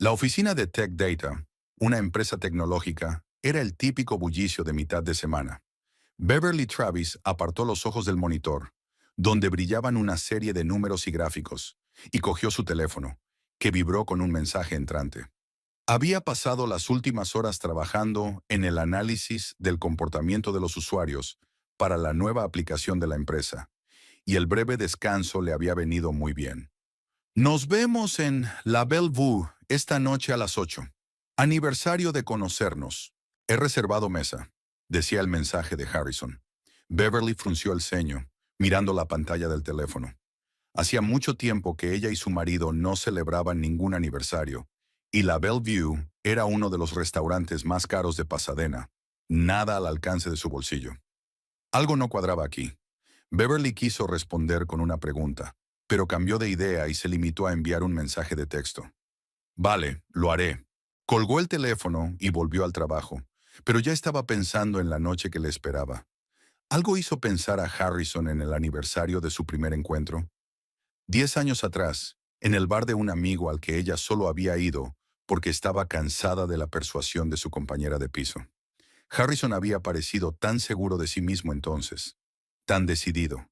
La oficina de Tech Data, una empresa tecnológica, era el típico bullicio de mitad de semana. Beverly Travis apartó los ojos del monitor, donde brillaban una serie de números y gráficos, y cogió su teléfono, que vibró con un mensaje entrante. Había pasado las últimas horas trabajando en el análisis del comportamiento de los usuarios para la nueva aplicación de la empresa, y el breve descanso le había venido muy bien. Nos vemos en La Bellevue esta noche a las 8. Aniversario de conocernos. He reservado mesa, decía el mensaje de Harrison. Beverly frunció el ceño, mirando la pantalla del teléfono. Hacía mucho tiempo que ella y su marido no celebraban ningún aniversario, y la Bellevue era uno de los restaurantes más caros de Pasadena, nada al alcance de su bolsillo. Algo no cuadraba aquí. Beverly quiso responder con una pregunta, pero cambió de idea y se limitó a enviar un mensaje de texto. Vale, lo haré. Colgó el teléfono y volvió al trabajo, pero ya estaba pensando en la noche que le esperaba. Algo hizo pensar a Harrison en el aniversario de su primer encuentro. 10 años atrás, en el bar de un amigo al que ella solo había ido porque estaba cansada de la persuasión de su compañera de piso. Harrison había parecido tan seguro de sí mismo entonces, tan decidido.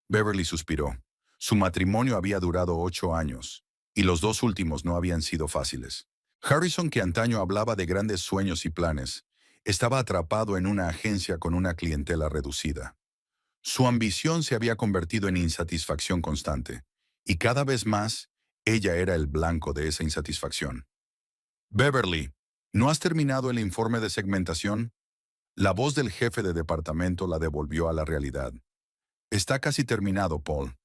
Beverly suspiró. Su matrimonio había durado 8 años, y los dos últimos no habían sido fáciles. Harrison, que antaño hablaba de grandes sueños y planes, estaba atrapado en una agencia con una clientela reducida. Su ambición se había convertido en insatisfacción constante, y cada vez más, ella era el blanco de esa insatisfacción. Beverly, ¿no has terminado el informe de segmentación? La voz del jefe de departamento la devolvió a la realidad. Está casi terminado, Paul.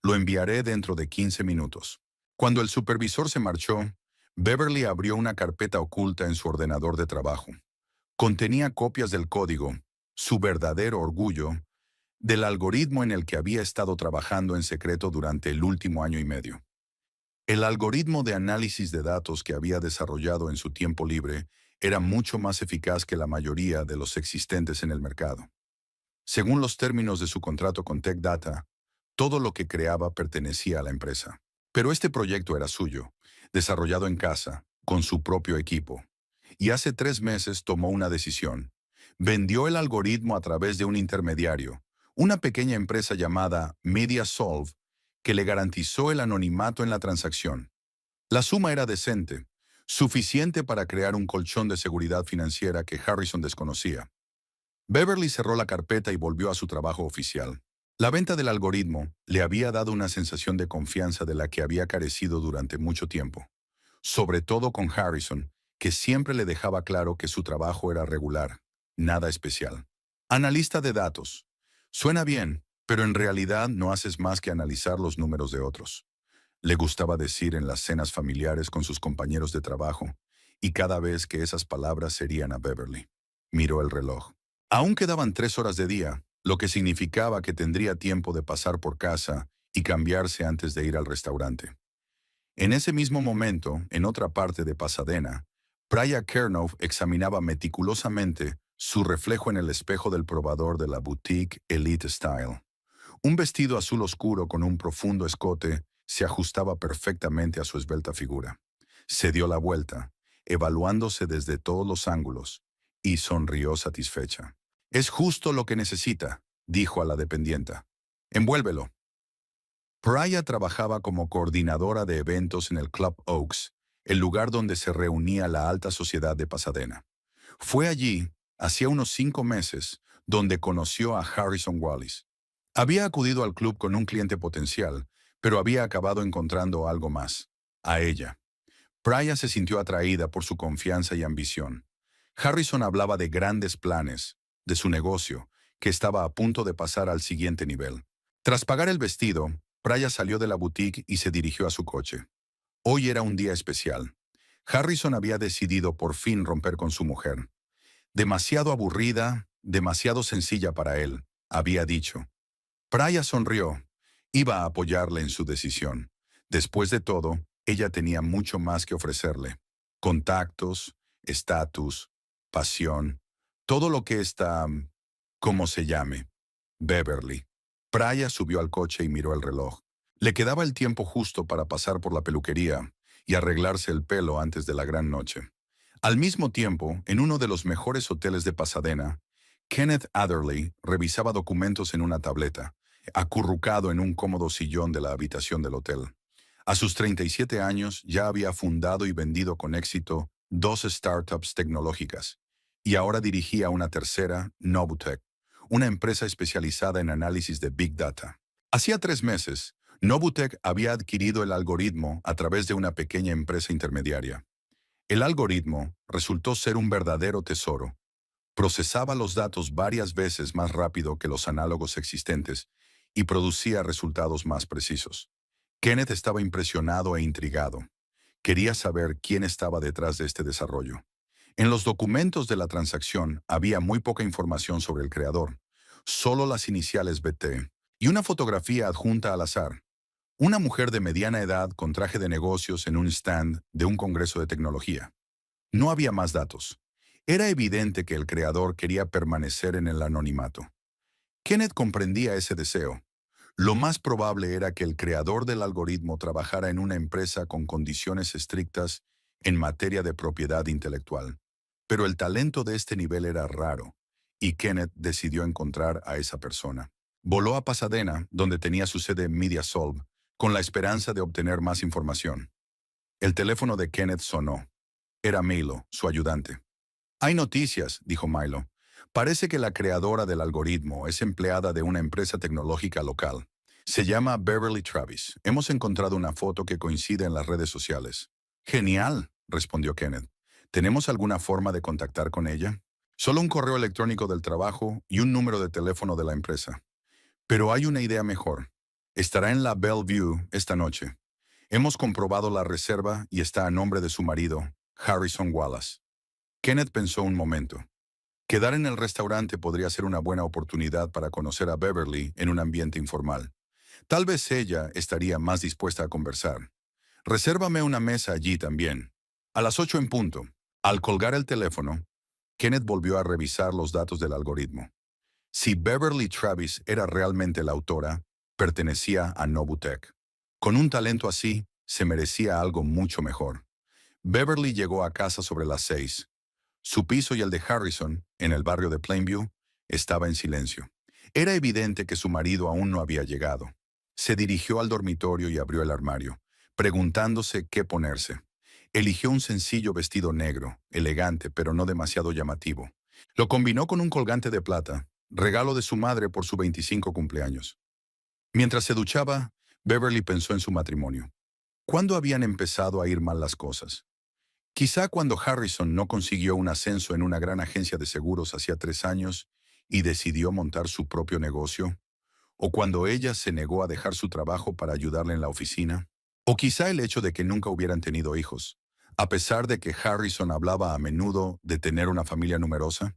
Lo enviaré dentro de 15 minutos. Cuando el supervisor se marchó, Beverly abrió una carpeta oculta en su ordenador de trabajo. Contenía copias del código, su verdadero orgullo, del algoritmo en el que había estado trabajando en secreto durante el último año y medio. El algoritmo de análisis de datos que había desarrollado en su tiempo libre era mucho más eficaz que la mayoría de los existentes en el mercado. Según los términos de su contrato con Tech Data, todo lo que creaba pertenecía a la empresa. Pero este proyecto era suyo, desarrollado en casa, con su propio equipo. Y hace 3 meses tomó una decisión. Vendió el algoritmo a través de un intermediario, una pequeña empresa llamada MediaSolve, que le garantizó el anonimato en la transacción. La suma era decente, suficiente para crear un colchón de seguridad financiera que Harrison desconocía. Beverly cerró la carpeta y volvió a su trabajo oficial. La venta del algoritmo le había dado una sensación de confianza de la que había carecido durante mucho tiempo, sobre todo con Harrison, que siempre le dejaba claro que su trabajo era regular, nada especial. Analista de datos. Suena bien, pero en realidad no haces más que analizar los números de otros. Le gustaba decir en las cenas familiares con sus compañeros de trabajo, y cada vez que esas palabras se herían a Beverly. Miró el reloj. Aún quedaban 3 horas de día, lo que significaba que tendría tiempo de pasar por casa y cambiarse antes de ir al restaurante. En ese mismo momento, en otra parte de Pasadena, Priya Kernov examinaba meticulosamente su reflejo en el espejo del probador de la boutique Elite Style. Un vestido azul oscuro con un profundo escote se ajustaba perfectamente a su esbelta figura. Se dio la vuelta, evaluándose desde todos los ángulos, y sonrió satisfecha. «Es justo lo que necesita», dijo a la dependienta. «Envuélvelo». Priya trabajaba como coordinadora de eventos en el Club Oaks, el lugar donde se reunía la alta sociedad de Pasadena. Fue allí, hacía unos 5 meses, donde conoció a Harrison Wallis. Había acudido al club con un cliente potencial, pero había acabado encontrando algo más, a ella. Priya se sintió atraída por su confianza y ambición. Harrison hablaba de grandes planes, de su negocio, que estaba a punto de pasar al siguiente nivel. Tras pagar el vestido, Priya salió de la boutique y se dirigió a su coche. Hoy era un día especial. Harrison había decidido por fin romper con su mujer. Demasiado aburrida, demasiado sencilla para él, había dicho. Priya sonrió. Iba a apoyarle en su decisión. Después de todo, ella tenía mucho más que ofrecerle. Contactos, estatus, pasión, todo lo que está, ¿cómo se llame? Beverly. Priya subió al coche y miró el reloj. Le quedaba el tiempo justo para pasar por la peluquería y arreglarse el pelo antes de la gran noche. Al mismo tiempo, en uno de los mejores hoteles de Pasadena, Kenneth Adderley revisaba documentos en una tableta, acurrucado en un cómodo sillón de la habitación del hotel. A sus 37 años ya había fundado y vendido con éxito 2 startups tecnológicas, y ahora dirigía una tercera, Novutech, una empresa especializada en análisis de Big Data. Hacía 3 meses, Novutech había adquirido el algoritmo a través de una pequeña empresa intermediaria. El algoritmo resultó ser un verdadero tesoro. Procesaba los datos varias veces más rápido que los análogos existentes y producía resultados más precisos. Kenneth estaba impresionado e intrigado. Quería saber quién estaba detrás de este desarrollo. En los documentos de la transacción había muy poca información sobre el creador, solo las iniciales BT y una fotografía adjunta al azar. Una mujer de mediana edad con traje de negocios en un stand de un congreso de tecnología. No había más datos. Era evidente que el creador quería permanecer en el anonimato. Kenneth comprendía ese deseo. Lo más probable era que el creador del algoritmo trabajara en una empresa con condiciones estrictas en materia de propiedad intelectual. Pero el talento de este nivel era raro, y Kenneth decidió encontrar a esa persona. Voló a Pasadena, donde tenía su sede MediaSolv, con la esperanza de obtener más información. El teléfono de Kenneth sonó. Era Milo, su ayudante. Hay noticias, dijo Milo. Parece que la creadora del algoritmo es empleada de una empresa tecnológica local. Se llama Beverly Travis. Hemos encontrado una foto que coincide en las redes sociales. Genial, respondió Kenneth. ¿Tenemos alguna forma de contactar con ella? Solo un correo electrónico del trabajo y un número de teléfono de la empresa. Pero hay una idea mejor. Estará en la Bellevue esta noche. Hemos comprobado la reserva y está a nombre de su marido, Harrison Wallace. Kenneth pensó un momento. Quedar en el restaurante podría ser una buena oportunidad para conocer a Beverly en un ambiente informal. Tal vez ella estaría más dispuesta a conversar. Resérvame una mesa allí también. A las 8 en punto. Al colgar el teléfono, Kenneth volvió a revisar los datos del algoritmo. Si Beverly Travis era realmente la autora, pertenecía a Novutech. Con un talento así, se merecía algo mucho mejor. Beverly llegó a casa sobre las 6. Su piso y el de Harrison, en el barrio de Plainview, estaba en silencio. Era evidente que su marido aún no había llegado. Se dirigió al dormitorio y abrió el armario, preguntándose qué ponerse. Eligió un sencillo vestido negro, elegante pero no demasiado llamativo. Lo combinó con un colgante de plata, regalo de su madre por su 25 cumpleaños. Mientras se duchaba, Beverly pensó en su matrimonio. ¿Cuándo habían empezado a ir mal las cosas? Quizá cuando Harrison no consiguió un ascenso en una gran agencia de seguros hacía 3 años y decidió montar su propio negocio, o cuando ella se negó a dejar su trabajo para ayudarle en la oficina, o quizá el hecho de que nunca hubieran tenido hijos, a pesar de que Harrison hablaba a menudo de tener una familia numerosa.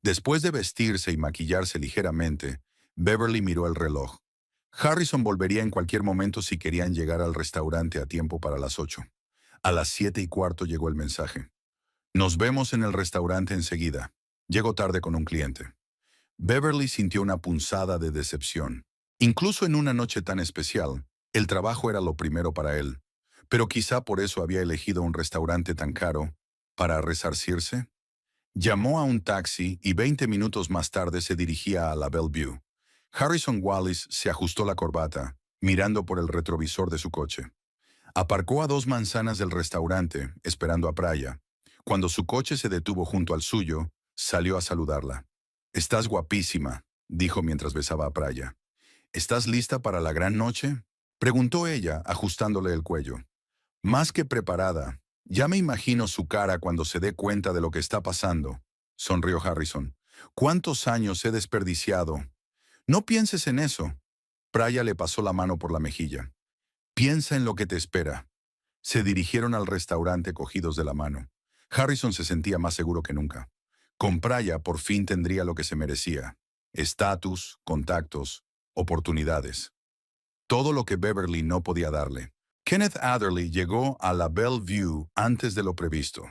Después de vestirse y maquillarse ligeramente, Beverly miró el reloj. Harrison volvería en cualquier momento si querían llegar al restaurante a tiempo para las 8. A las 7:15 llegó el mensaje. Nos vemos en el restaurante enseguida. Llego tarde con un cliente. Beverly sintió una punzada de decepción. Incluso en una noche tan especial, el trabajo era lo primero para él. Pero quizá por eso había elegido un restaurante tan caro, para resarcirse. Llamó a un taxi y 20 minutos más tarde se dirigía a la Bellevue. Harrison Wallace se ajustó la corbata, mirando por el retrovisor de su coche. Aparcó a 2 manzanas del restaurante, esperando a Praya. Cuando su coche se detuvo junto al suyo, salió a saludarla. «Estás guapísima», dijo mientras besaba a Praya. «¿Estás lista para la gran noche?», preguntó ella, ajustándole el cuello. «Más que preparada. Ya me imagino su cara cuando se dé cuenta de lo que está pasando», sonrió Harrison. «¿Cuántos años he desperdiciado?» «No pienses en eso». Praya le pasó la mano por la mejilla. «Piensa en lo que te espera». Se dirigieron al restaurante cogidos de la mano. Harrison se sentía más seguro que nunca. Con Praya por fin tendría lo que se merecía: estatus, contactos, oportunidades. Todo lo que Beverly no podía darle. Kenneth Adderley llegó a la Bellevue antes de lo previsto.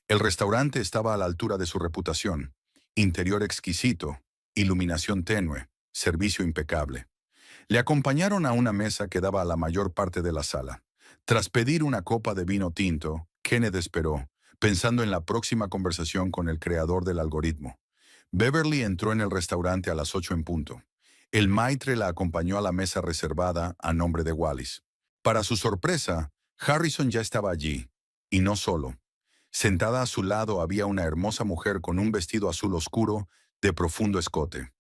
El restaurante estaba a la altura de su reputación. Interior exquisito, iluminación tenue, servicio impecable. Le acompañaron a una mesa que daba a la mayor parte de la sala. Tras pedir una copa de vino tinto, Kenneth esperó, pensando en la próxima conversación con el creador del algoritmo. Beverly entró en el restaurante a las 8 en punto. El maitre la acompañó a la mesa reservada a nombre de Wallis. Para su sorpresa, Harrison ya estaba allí, y no solo. Sentada a su lado había una hermosa mujer con un vestido azul oscuro de profundo escote.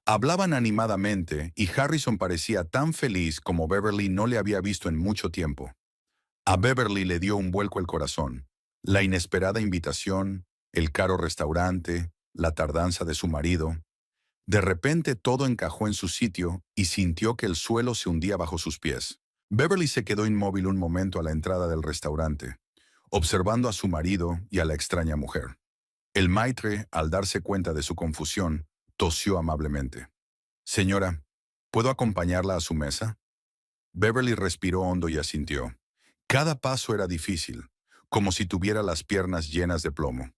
Hablaban animadamente y Harrison parecía tan feliz como Beverly no le había visto en mucho tiempo. A Beverly le dio un vuelco el corazón. La inesperada invitación, el caro restaurante, la tardanza de su marido. De repente todo encajó en su sitio y sintió que el suelo se hundía bajo sus pies. Beverly se quedó inmóvil un momento a la entrada del restaurante, observando a su marido y a la extraña mujer. El maitre, al darse cuenta de su confusión, tosió amablemente. Señora, ¿puedo acompañarla a su mesa? Beverly respiró hondo y asintió. Cada paso era difícil, como si tuviera las piernas llenas de plomo.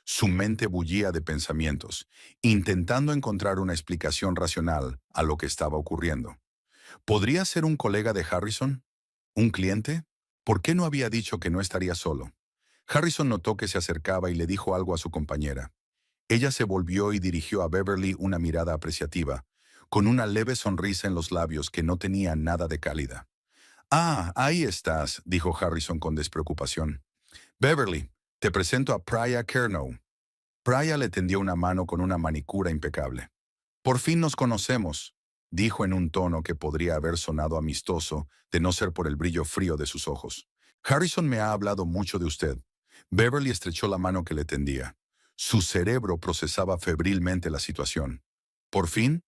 Su mente bullía de pensamientos, intentando encontrar una explicación racional a lo que estaba ocurriendo. ¿Podría ser un colega de Harrison? ¿Un cliente? ¿Por qué no había dicho que no estaría solo? Harrison notó que se acercaba y le dijo algo a su compañera. Ella se volvió y dirigió a Beverly una mirada apreciativa, con una leve sonrisa en los labios que no tenía nada de cálida. Ah, ahí estás, dijo Harrison con despreocupación. Beverly, te presento a Priya Kernow. Priya le tendió una mano con una manicura impecable. Por fin nos conocemos, dijo en un tono que podría haber sonado amistoso de no ser por el brillo frío de sus ojos. Harrison me ha hablado mucho de usted. Beverly estrechó la mano que le tendía. Su cerebro procesaba febrilmente la situación. Por fin,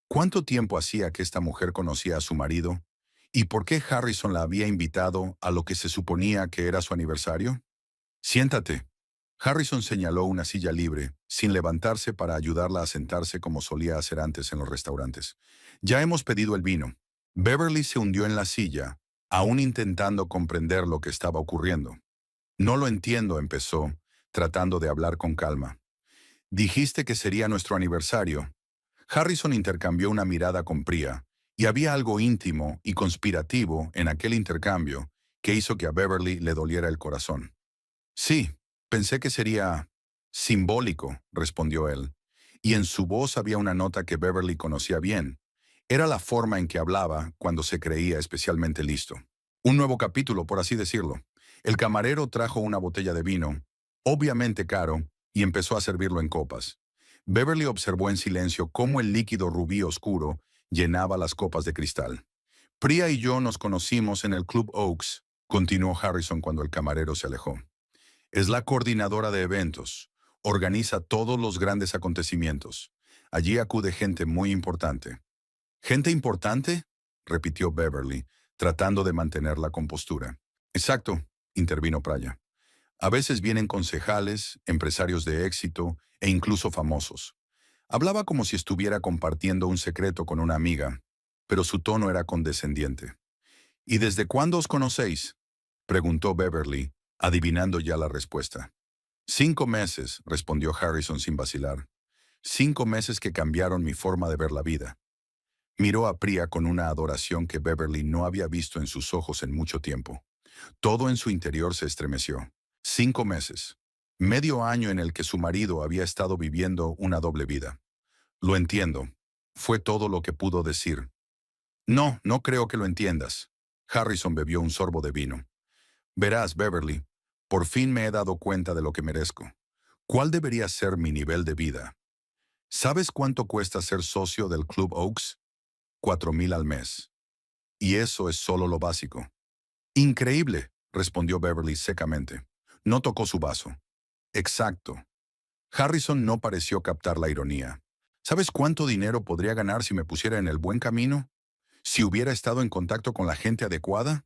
¿cuánto tiempo hacía que esta mujer conocía a su marido? ¿Y por qué Harrison la había invitado a lo que se suponía que era su aniversario? Siéntate. Harrison señaló una silla libre, sin levantarse para ayudarla a sentarse como solía hacer antes en los restaurantes. Ya hemos pedido el vino. Beverly se hundió en la silla, aún intentando comprender lo que estaba ocurriendo. No lo entiendo, empezó, tratando de hablar con calma. Dijiste que sería nuestro aniversario. Harrison intercambió una mirada con Priya, y había algo íntimo y conspirativo en aquel intercambio que hizo que a Beverly le doliera el corazón. Sí, pensé que sería simbólico, respondió él, y en su voz había una nota que Beverly conocía bien. Era la forma en que hablaba cuando se creía especialmente listo. Un nuevo capítulo, por así decirlo. El camarero trajo una botella de vino, obviamente caro, y empezó a servirlo en copas. Beverly observó en silencio cómo el líquido rubí oscuro llenaba las copas de cristal. Priya y yo nos conocimos en el Club Oaks, continuó Harrison cuando el camarero se alejó. Es la coordinadora de eventos. Organiza todos los grandes acontecimientos. Allí acude gente muy importante. ¿Gente importante? Repitió Beverly, tratando de mantener la compostura. Exacto, intervino Priya. A veces vienen concejales, empresarios de éxito e incluso famosos. Hablaba como si estuviera compartiendo un secreto con una amiga, pero su tono era condescendiente. ¿Y desde cuándo os conocéis? Preguntó Beverly, adivinando ya la respuesta. 5 meses, respondió Harrison sin vacilar. 5 meses que cambiaron mi forma de ver la vida. Miró a Priya con una adoración que Beverly no había visto en sus ojos en mucho tiempo. Todo en su interior se estremeció. 5 meses. Medio año en el que su marido había estado viviendo una doble vida. Lo entiendo. Fue todo lo que pudo decir. No, no creo que lo entiendas. Harrison bebió un sorbo de vino. Verás, Beverly, por fin me he dado cuenta de lo que merezco. ¿Cuál debería ser mi nivel de vida? ¿Sabes cuánto cuesta ser socio del Club Oaks? 4,000 al mes. Y eso es solo lo básico. Increíble, respondió Beverly secamente. No tocó su vaso. Exacto. Harrison no pareció captar la ironía. ¿Sabes cuánto dinero podría ganar si me pusiera en el buen camino? ¿Si hubiera estado en contacto con la gente adecuada?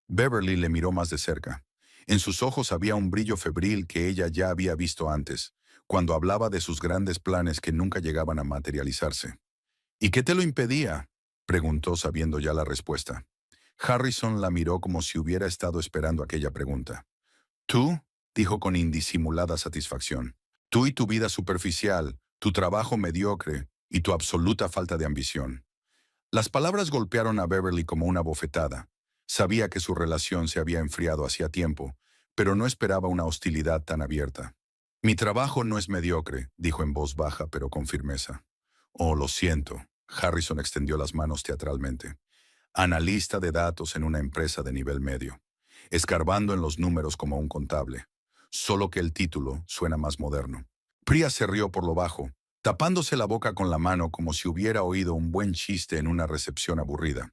Beverly le miró más de cerca. En sus ojos había un brillo febril que ella ya había visto antes, cuando hablaba de sus grandes planes que nunca llegaban a materializarse. ¿Y qué te lo impedía? Preguntó sabiendo ya la respuesta. Harrison la miró como si hubiera estado esperando aquella pregunta. Tú, dijo con indisimulada satisfacción. Tú y tu vida superficial, tu trabajo mediocre y tu absoluta falta de ambición. Las palabras golpearon a Beverly como una bofetada. Sabía que su relación se había enfriado hacía tiempo, pero no esperaba una hostilidad tan abierta. Mi trabajo no es mediocre, dijo en voz baja pero con firmeza. Oh, lo siento. Harrison extendió las manos teatralmente. Analista de datos en una empresa de nivel medio, escarbando en los números como un contable, solo que el título suena más moderno. Priya se rió por lo bajo, tapándose la boca con la mano como si hubiera oído un buen chiste en una recepción aburrida.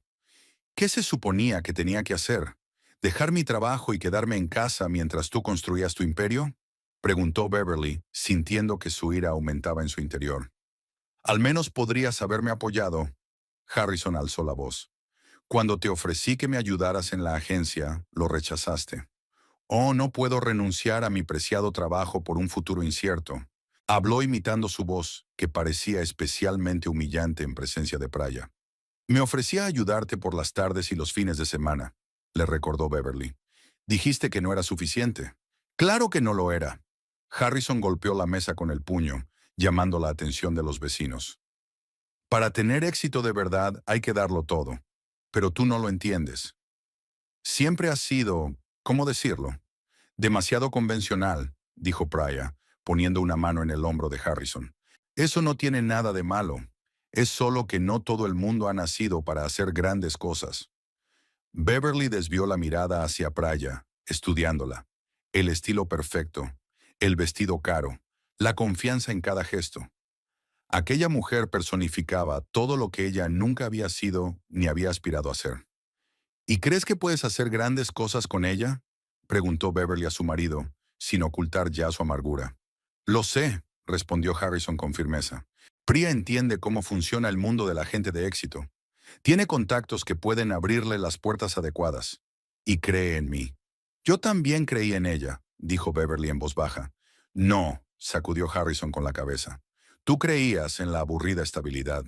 ¿Qué se suponía que tenía que hacer? ¿Dejar mi trabajo y quedarme en casa mientras tú construías tu imperio? Preguntó Beverly, sintiendo que su ira aumentaba en su interior. Al menos podrías haberme apoyado. Harrison alzó la voz. Cuando te ofrecí que me ayudaras en la agencia, lo rechazaste. Oh, no puedo renunciar a mi preciado trabajo por un futuro incierto. Habló imitando su voz, que parecía especialmente humillante en presencia de Praya. Me ofrecía ayudarte por las tardes y los fines de semana, le recordó Beverly. Dijiste que no era suficiente. Claro que no lo era. Harrison golpeó la mesa con el puño, llamando la atención de los vecinos. Para tener éxito de verdad hay que darlo todo. Pero tú no lo entiendes. Siempre has sido, ¿cómo decirlo? Demasiado convencional, dijo Praya, poniendo una mano en el hombro de Harrison. Eso no tiene nada de malo. Es solo que no todo el mundo ha nacido para hacer grandes cosas. Beverly desvió la mirada hacia Praya, estudiándola. El estilo perfecto, el vestido caro, la confianza en cada gesto. Aquella mujer personificaba todo lo que ella nunca había sido ni había aspirado a ser. ¿Y crees que puedes hacer grandes cosas con ella? Preguntó Beverly a su marido, sin ocultar ya su amargura. Lo sé, respondió Harrison con firmeza. Priya entiende cómo funciona el mundo de la gente de éxito. Tiene contactos que pueden abrirle las puertas adecuadas. Y cree en mí. Yo también creí en ella, dijo Beverly en voz baja. No, sacudió Harrison con la cabeza. Tú creías en la aburrida estabilidad.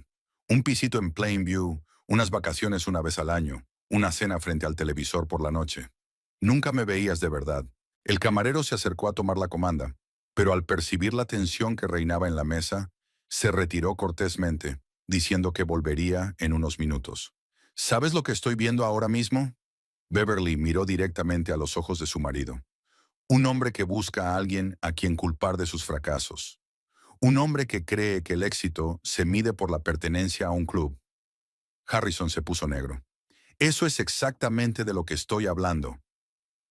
Un pisito en Plainview, unas vacaciones una vez al año, una cena frente al televisor por la noche. Nunca me veías de verdad. El camarero se acercó a tomar la comanda, pero al percibir la tensión que reinaba en la mesa, se retiró cortésmente, diciendo que volvería en unos minutos. ¿Sabes lo que estoy viendo ahora mismo? Beverly miró directamente a los ojos de su marido. Un hombre que busca a alguien a quien culpar de sus fracasos. Un hombre que cree que el éxito se mide por la pertenencia a un club. Harrison se puso negro. Eso es exactamente de lo que estoy hablando.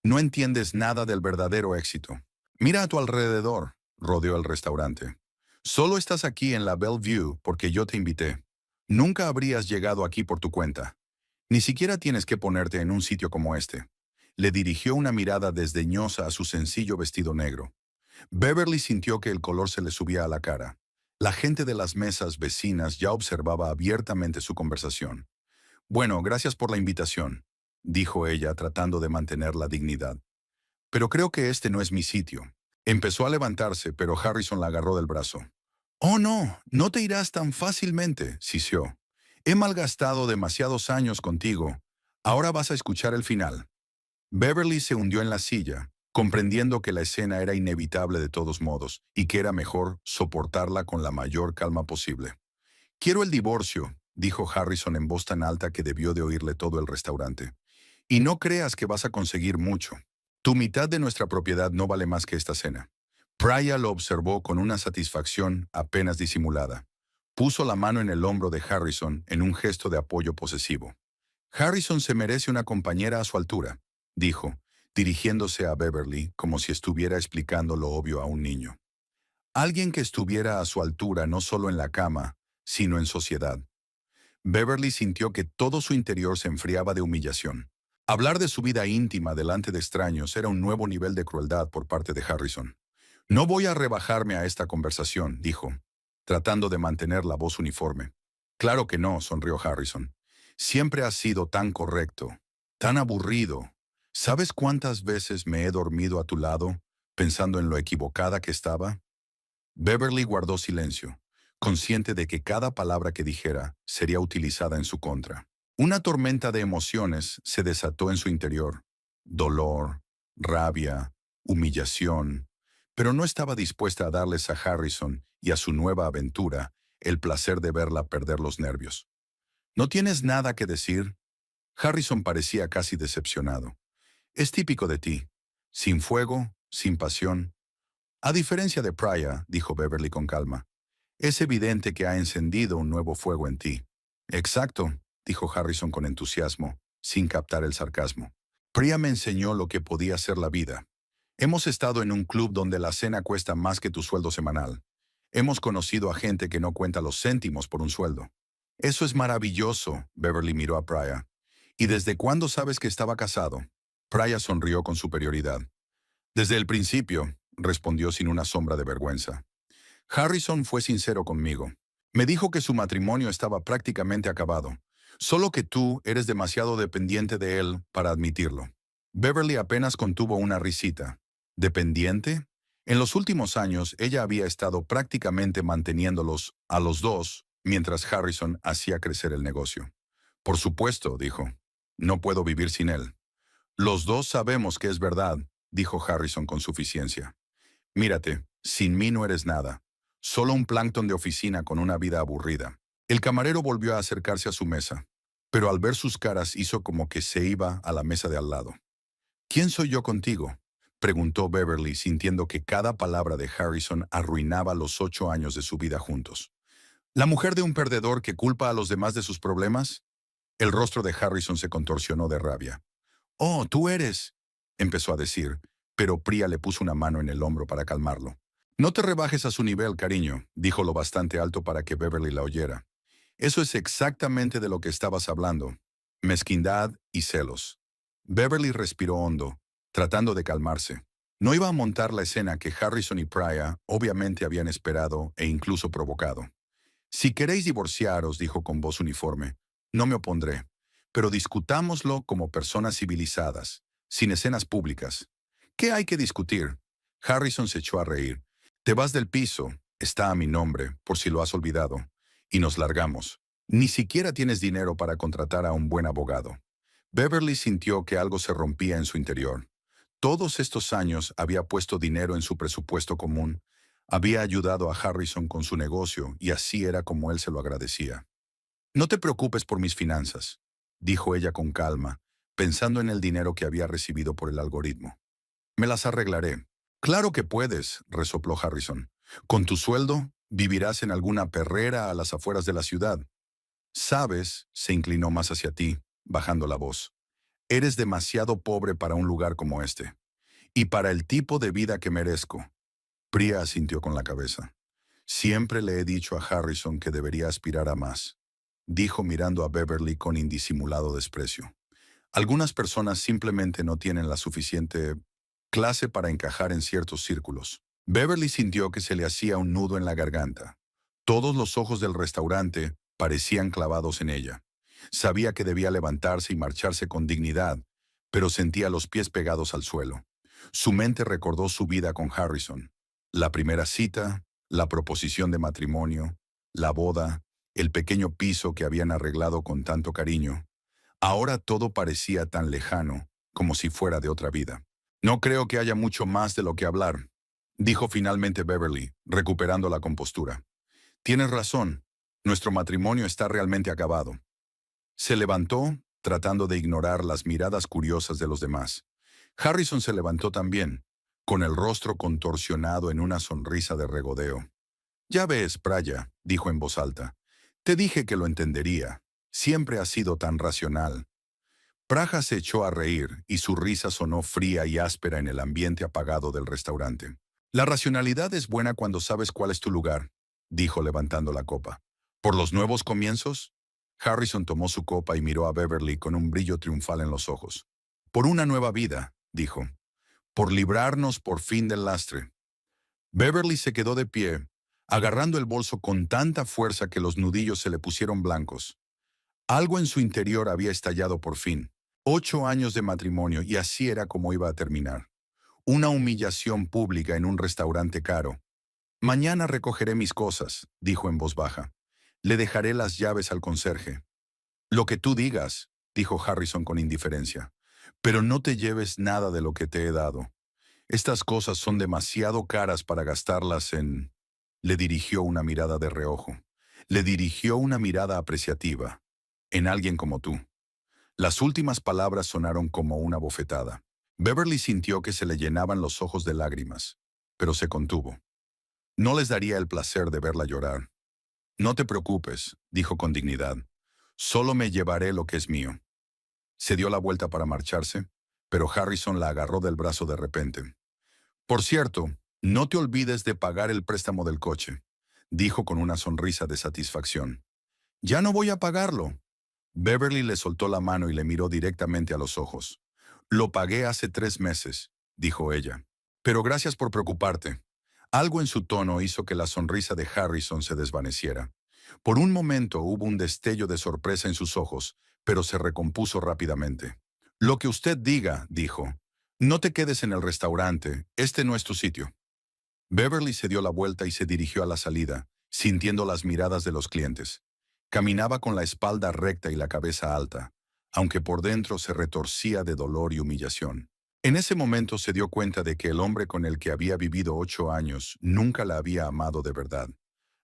No entiendes nada del verdadero éxito. Mira a tu alrededor, rodeó el restaurante. Solo estás aquí en la Bellevue porque yo te invité. Nunca habrías llegado aquí por tu cuenta. Ni siquiera tienes que ponerte en un sitio como este. Le dirigió una mirada desdeñosa a su sencillo vestido negro. Beverly sintió que el color se le subía a la cara. La gente de las mesas vecinas ya observaba abiertamente su conversación. Bueno, gracias por la invitación, dijo ella tratando de mantener la dignidad. Pero creo que este no es mi sitio. Empezó a levantarse, pero Harrison la agarró del brazo. Oh, no, no te irás tan fácilmente, sisió. He malgastado demasiados años contigo. Ahora vas a escuchar el final. Beverly se hundió en la silla, comprendiendo que la escena era inevitable de todos modos y que era mejor soportarla con la mayor calma posible. Quiero el divorcio, dijo Harrison en voz tan alta que debió de oírle todo el restaurante. Y no creas que vas a conseguir mucho. Tu mitad de nuestra propiedad no vale más que esta cena. Praya lo observó con una satisfacción apenas disimulada. Puso la mano en el hombro de Harrison en un gesto de apoyo posesivo. Harrison se merece una compañera a su altura, dijo, dirigiéndose a Beverly como si estuviera explicando lo obvio a un niño. Alguien que estuviera a su altura no solo en la cama, sino en sociedad. Beverly sintió que todo su interior se enfriaba de humillación. Hablar de su vida íntima delante de extraños era un nuevo nivel de crueldad por parte de Harrison. No voy a rebajarme a esta conversación, dijo, tratando de mantener la voz uniforme. Claro que no, sonrió Harrison. Siempre has sido tan correcto, tan aburrido. ¿Sabes cuántas veces me he dormido a tu lado, pensando en lo equivocada que estaba? Beverly guardó silencio, consciente de que cada palabra que dijera sería utilizada en su contra. Una tormenta de emociones se desató en su interior. Dolor, rabia, humillación, pero no estaba dispuesta a darles a Harrison y a su nueva aventura el placer de verla perder los nervios. ¿No tienes nada que decir? Harrison parecía casi decepcionado. Es típico de ti. Sin fuego, sin pasión. A diferencia de Priya, dijo Beverly con calma, es evidente que ha encendido un nuevo fuego en ti. Exacto, dijo Harrison con entusiasmo, sin captar el sarcasmo. Priya me enseñó lo que podía ser la vida. Hemos estado en un club donde la cena cuesta más que tu sueldo semanal. Hemos conocido a gente que no cuenta los céntimos por un sueldo. Eso es maravilloso, Beverly miró a Priya. ¿Y desde cuándo sabes que estaba casado? Priya sonrió con superioridad. Desde el principio, respondió sin una sombra de vergüenza. Harrison fue sincero conmigo. Me dijo que su matrimonio estaba prácticamente acabado, solo que tú eres demasiado dependiente de él para admitirlo. Beverly apenas contuvo una risita. ¿Dependiente? En los últimos años, ella había estado prácticamente manteniéndolos a los dos mientras Harrison hacía crecer el negocio. Por supuesto, dijo. No puedo vivir sin él. Los dos sabemos que es verdad, dijo Harrison con suficiencia. Mírate, sin mí no eres nada. Solo un plancton de oficina con una vida aburrida. El camarero volvió a acercarse a su mesa, pero al ver sus caras hizo como que se iba a la mesa de al lado. ¿Quién soy yo contigo?, preguntó Beverly, sintiendo que cada palabra de Harrison arruinaba los 8 años de su vida juntos. ¿La mujer de un perdedor que culpa a los demás de sus problemas? El rostro de Harrison se contorsionó de rabia. «Oh, tú eres», empezó a decir, pero Priya le puso una mano en el hombro para calmarlo. «No te rebajes a su nivel, cariño», dijo lo bastante alto para que Beverly la oyera. «Eso es exactamente de lo que estabas hablando. Mezquindad y celos». Beverly respiró hondo, tratando de calmarse. No iba a montar la escena que Harrison y Priya obviamente habían esperado e incluso provocado. «Si queréis divorciaros», dijo con voz uniforme, «no me opondré, pero discutámoslo como personas civilizadas, sin escenas públicas. ¿Qué hay que discutir?» Harrison se echó a reír. «Te vas del piso, está a mi nombre, por si lo has olvidado, y nos largamos. Ni siquiera tienes dinero para contratar a un buen abogado». Beverly sintió que algo se rompía en su interior. Todos estos años había puesto dinero en su presupuesto común, había ayudado a Harrison con su negocio y así era como él se lo agradecía. «No te preocupes por mis finanzas», dijo ella con calma, pensando en el dinero que había recibido por el algoritmo. «Me las arreglaré». «Claro que puedes», resopló Harrison. «Con tu sueldo, vivirás en alguna perrera a las afueras de la ciudad». «Sabes», se inclinó más hacia ti, bajando la voz, «eres demasiado pobre para un lugar como este. Y para el tipo de vida que merezco». Priya asintió con la cabeza. «Siempre le he dicho a Harrison que debería aspirar a más», dijo mirando a Beverly con indisimulado desprecio. «Algunas personas simplemente no tienen la suficiente clase para encajar en ciertos círculos». Beverly sintió que se le hacía un nudo en la garganta. Todos los ojos del restaurante parecían clavados en ella. Sabía que debía levantarse y marcharse con dignidad, pero sentía los pies pegados al suelo. Su mente recordó su vida con Harrison. La primera cita, la proposición de matrimonio, la boda, el pequeño piso que habían arreglado con tanto cariño. Ahora todo parecía tan lejano, como si fuera de otra vida. «No creo que haya mucho más de lo que hablar», dijo finalmente Beverly, recuperando la compostura. «Tienes razón, nuestro matrimonio está realmente acabado». Se levantó, tratando de ignorar las miradas curiosas de los demás. Harrison se levantó también, con el rostro contorsionado en una sonrisa de regodeo. «Ya ves, Priya», dijo en voz alta, «te dije que lo entendería. Siempre has sido tan racional». Praja se echó a reír y su risa sonó fría y áspera en el ambiente apagado del restaurante. «La racionalidad es buena cuando sabes cuál es tu lugar», dijo levantando la copa. «¿Por los nuevos comienzos?» Harrison tomó su copa y miró a Beverly con un brillo triunfal en los ojos. «Por una nueva vida», dijo. «Por librarnos por fin del lastre». Beverly se quedó de pie, agarrando el bolso con tanta fuerza que los nudillos se le pusieron blancos. Algo en su interior había estallado por fin. 8 años de matrimonio y así era como iba a terminar. Una humillación pública en un restaurante caro. «Mañana recogeré mis cosas», dijo en voz baja. «Le dejaré las llaves al conserje». «Lo que tú digas», dijo Harrison con indiferencia. «Pero no te lleves nada de lo que te he dado. Estas cosas son demasiado caras para gastarlas en...». Le dirigió una mirada de reojo. Le dirigió una mirada apreciativa. «En alguien como tú». Las últimas palabras sonaron como una bofetada. Beverly sintió que se le llenaban los ojos de lágrimas, pero se contuvo. No les daría el placer de verla llorar. No te preocupes, dijo con dignidad. Solo me llevaré lo que es mío. Se dio la vuelta para marcharse, pero Harrison la agarró del brazo de repente. Por cierto, no te olvides de pagar el préstamo del coche, dijo con una sonrisa de satisfacción. Ya no voy a pagarlo. Beverly le soltó la mano y le miró directamente a los ojos. Lo pagué hace 3 meses, dijo ella. Pero gracias por preocuparte. Algo en su tono hizo que la sonrisa de Harrison se desvaneciera. Por un momento hubo un destello de sorpresa en sus ojos, pero se recompuso rápidamente. Lo que usted diga, dijo. No te quedes en el restaurante, este no es tu sitio. Beverly se dio la vuelta y se dirigió a la salida, sintiendo las miradas de los clientes. Caminaba con la espalda recta y la cabeza alta, aunque por dentro se retorcía de dolor y humillación. En ese momento se dio cuenta de que el hombre con el que había vivido 8 años nunca la había amado de verdad.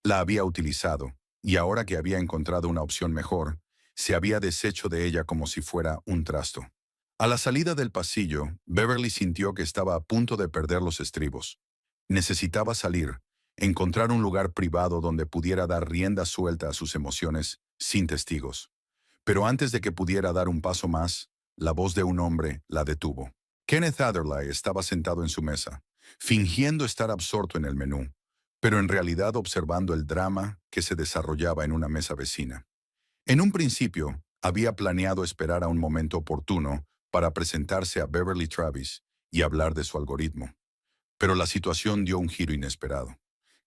La había utilizado, y ahora que había encontrado una opción mejor, se había deshecho de ella como si fuera un trasto. A la salida del pasillo, Beverly sintió que estaba a punto de perder los estribos. Necesitaba salir, encontrar un lugar privado donde pudiera dar rienda suelta a sus emociones, sin testigos. Pero antes de que pudiera dar un paso más, la voz de un hombre la detuvo. Kenneth Adderley estaba sentado en su mesa, fingiendo estar absorto en el menú, pero en realidad observando el drama que se desarrollaba en una mesa vecina. En un principio, había planeado esperar a un momento oportuno para presentarse a Beverly Travis y hablar de su algoritmo. Pero la situación dio un giro inesperado.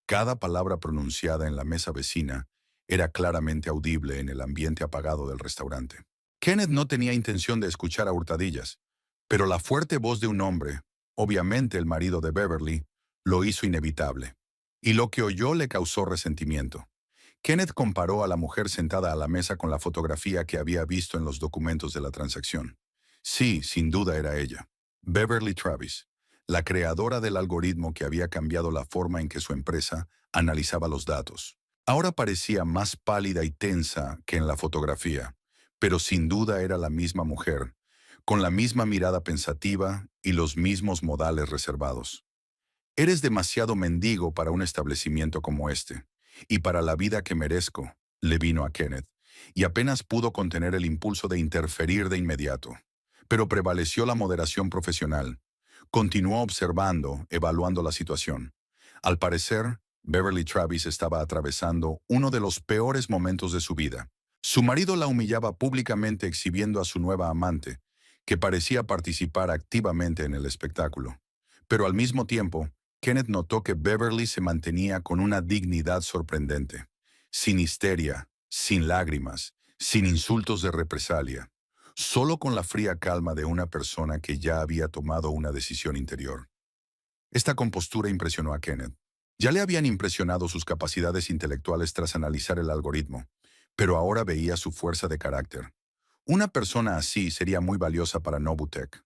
Cada palabra pronunciada en la mesa vecina era claramente audible en el ambiente apagado del restaurante. Kenneth no tenía intención de escuchar a hurtadillas, pero la fuerte voz de un hombre, obviamente el marido de Beverly, lo hizo inevitable. Y lo que oyó le causó resentimiento. Kenneth comparó a la mujer sentada a la mesa con la fotografía que había visto en los documentos de la transacción. Sí, sin duda era ella. Beverly Travis, la creadora del algoritmo que había cambiado la forma en que su empresa analizaba los datos. Ahora parecía más pálida y tensa que en la fotografía, pero sin duda era la misma mujer, con la misma mirada pensativa y los mismos modales reservados. Eres demasiado mendigo para un establecimiento como este, y para la vida que merezco, le vino a Kenneth, y apenas pudo contener el impulso de interferir de inmediato. Pero prevaleció la moderación profesional. Continuó observando, evaluando la situación. Al parecer, Beverly Travis estaba atravesando uno de los peores momentos de su vida. Su marido la humillaba públicamente exhibiendo a su nueva amante, que parecía participar activamente en el espectáculo. Pero al mismo tiempo, Kenneth notó que Beverly se mantenía con una dignidad sorprendente, sin histeria, sin lágrimas, sin insultos de represalia, solo con la fría calma de una persona que ya había tomado una decisión interior. Esta compostura impresionó a Kenneth. Ya le habían impresionado sus capacidades intelectuales tras analizar el algoritmo, pero ahora veía su fuerza de carácter. Una persona así sería muy valiosa para Novutech.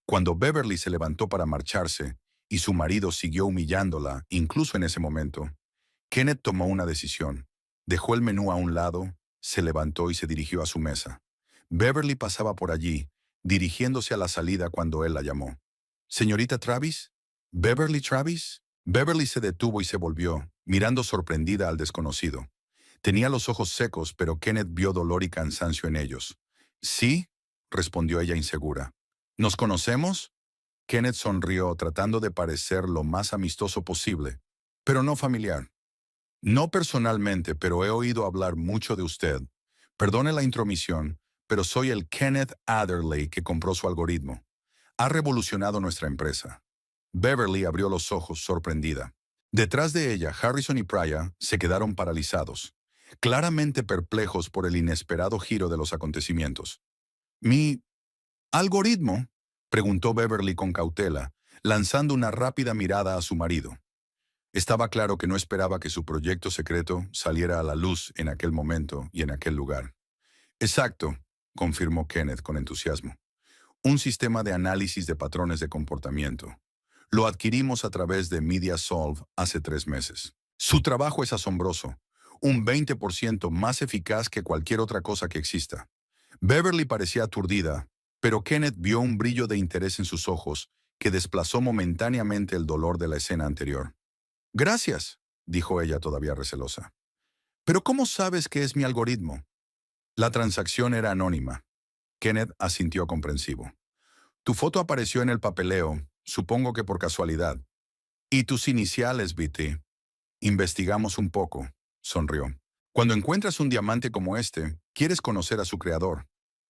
Cuando Beverly se levantó para marcharse, y su marido siguió humillándola, incluso en ese momento, Kenneth tomó una decisión. Dejó el menú a un lado, se levantó y se dirigió a su mesa. Beverly pasaba por allí, dirigiéndose a la salida cuando él la llamó. «¿Señorita Travis? ¿Beverly Travis?» Beverly se detuvo y se volvió, mirando sorprendida al desconocido. Tenía los ojos secos, pero Kenneth vio dolor y cansancio en ellos. «¿Sí?», respondió ella insegura. «¿Nos conocemos?» Kenneth sonrió, tratando de parecer lo más amistoso posible, pero no familiar. «No personalmente, pero he oído hablar mucho de usted. Perdone la intromisión, pero soy el Kenneth Adderley que compró su algoritmo. Ha revolucionado nuestra empresa». Beverly abrió los ojos, sorprendida. Detrás de ella, Harrison y Pryor se quedaron paralizados, claramente perplejos por el inesperado giro de los acontecimientos. «¿Mi algoritmo?», preguntó Beverly con cautela, lanzando una rápida mirada a su marido. Estaba claro que no esperaba que su proyecto secreto saliera a la luz en aquel momento y en aquel lugar. «Exacto», confirmó Kenneth con entusiasmo. «Un sistema de análisis de patrones de comportamiento. Lo adquirimos a través de MediaSolve hace 3 meses. Su trabajo es asombroso, un 20% más eficaz que cualquier otra cosa que exista. Beverly parecía aturdida, pero Kenneth vio un brillo de interés en sus ojos que desplazó momentáneamente el dolor de la escena anterior. Gracias, dijo ella todavía recelosa. ¿Pero cómo sabes que es mi algoritmo? La transacción era anónima. Kenneth asintió comprensivo. Tu foto apareció en el papeleo, supongo que por casualidad. ¿Y tus iniciales, BT? Investigamos un poco, sonrió. Cuando encuentras un diamante como este, quieres conocer a su creador.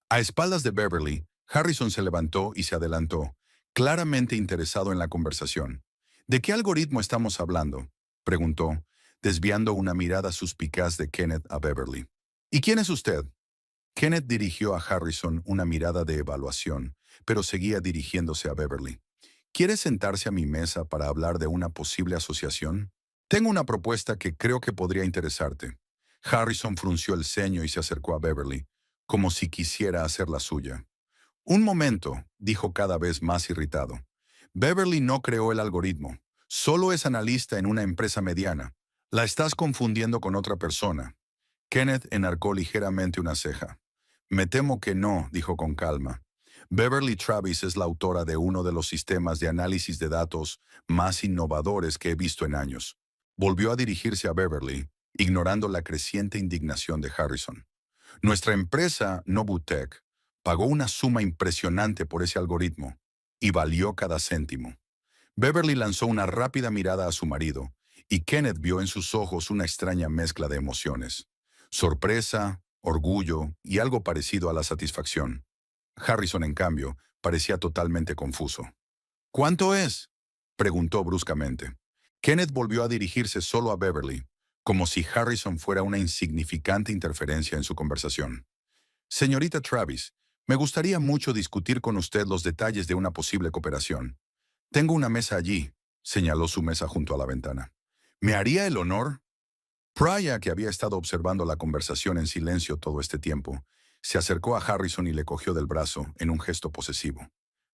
A espaldas de Beverly, Harrison se levantó y se adelantó, claramente interesado en la conversación. ¿De qué algoritmo estamos hablando?, preguntó, desviando una mirada suspicaz de Kenneth a Beverly. ¿Y quién es usted? Kenneth dirigió a Harrison una mirada de evaluación, pero seguía dirigiéndose a Beverly. ¿Quiere sentarse a mi mesa para hablar de una posible asociación? Tengo una propuesta que creo que podría interesarte. Harrison frunció el ceño y se acercó a Beverly, como si quisiera hacer la suya. Un momento, dijo cada vez más irritado. Beverly no creó el algoritmo. Solo es analista en una empresa mediana. La estás confundiendo con otra persona. Kenneth enarcó ligeramente una ceja. Me temo que no, dijo con calma. Beverly Travis es la autora de uno de los sistemas de análisis de datos más innovadores que he visto en años. Volvió a dirigirse a Beverly, ignorando la creciente indignación de Harrison. Nuestra empresa, Nobutech, pagó una suma impresionante por ese algoritmo, y valió cada céntimo. Beverly lanzó una rápida mirada a su marido, y Kenneth vio en sus ojos una extraña mezcla de emociones. Sorpresa, orgullo y algo parecido a la satisfacción. Harrison, en cambio, parecía totalmente confuso. ¿Cuánto es?, preguntó bruscamente. Kenneth volvió a dirigirse solo a Beverly, como si Harrison fuera una insignificante interferencia en su conversación. Señorita Travis, me gustaría mucho discutir con usted los detalles de una posible cooperación. Tengo una mesa allí, señaló su mesa junto a la ventana. ¿Me haría el honor? Praya, que había estado observando la conversación en silencio todo este tiempo, se acercó a Harrison y le cogió del brazo en un gesto posesivo.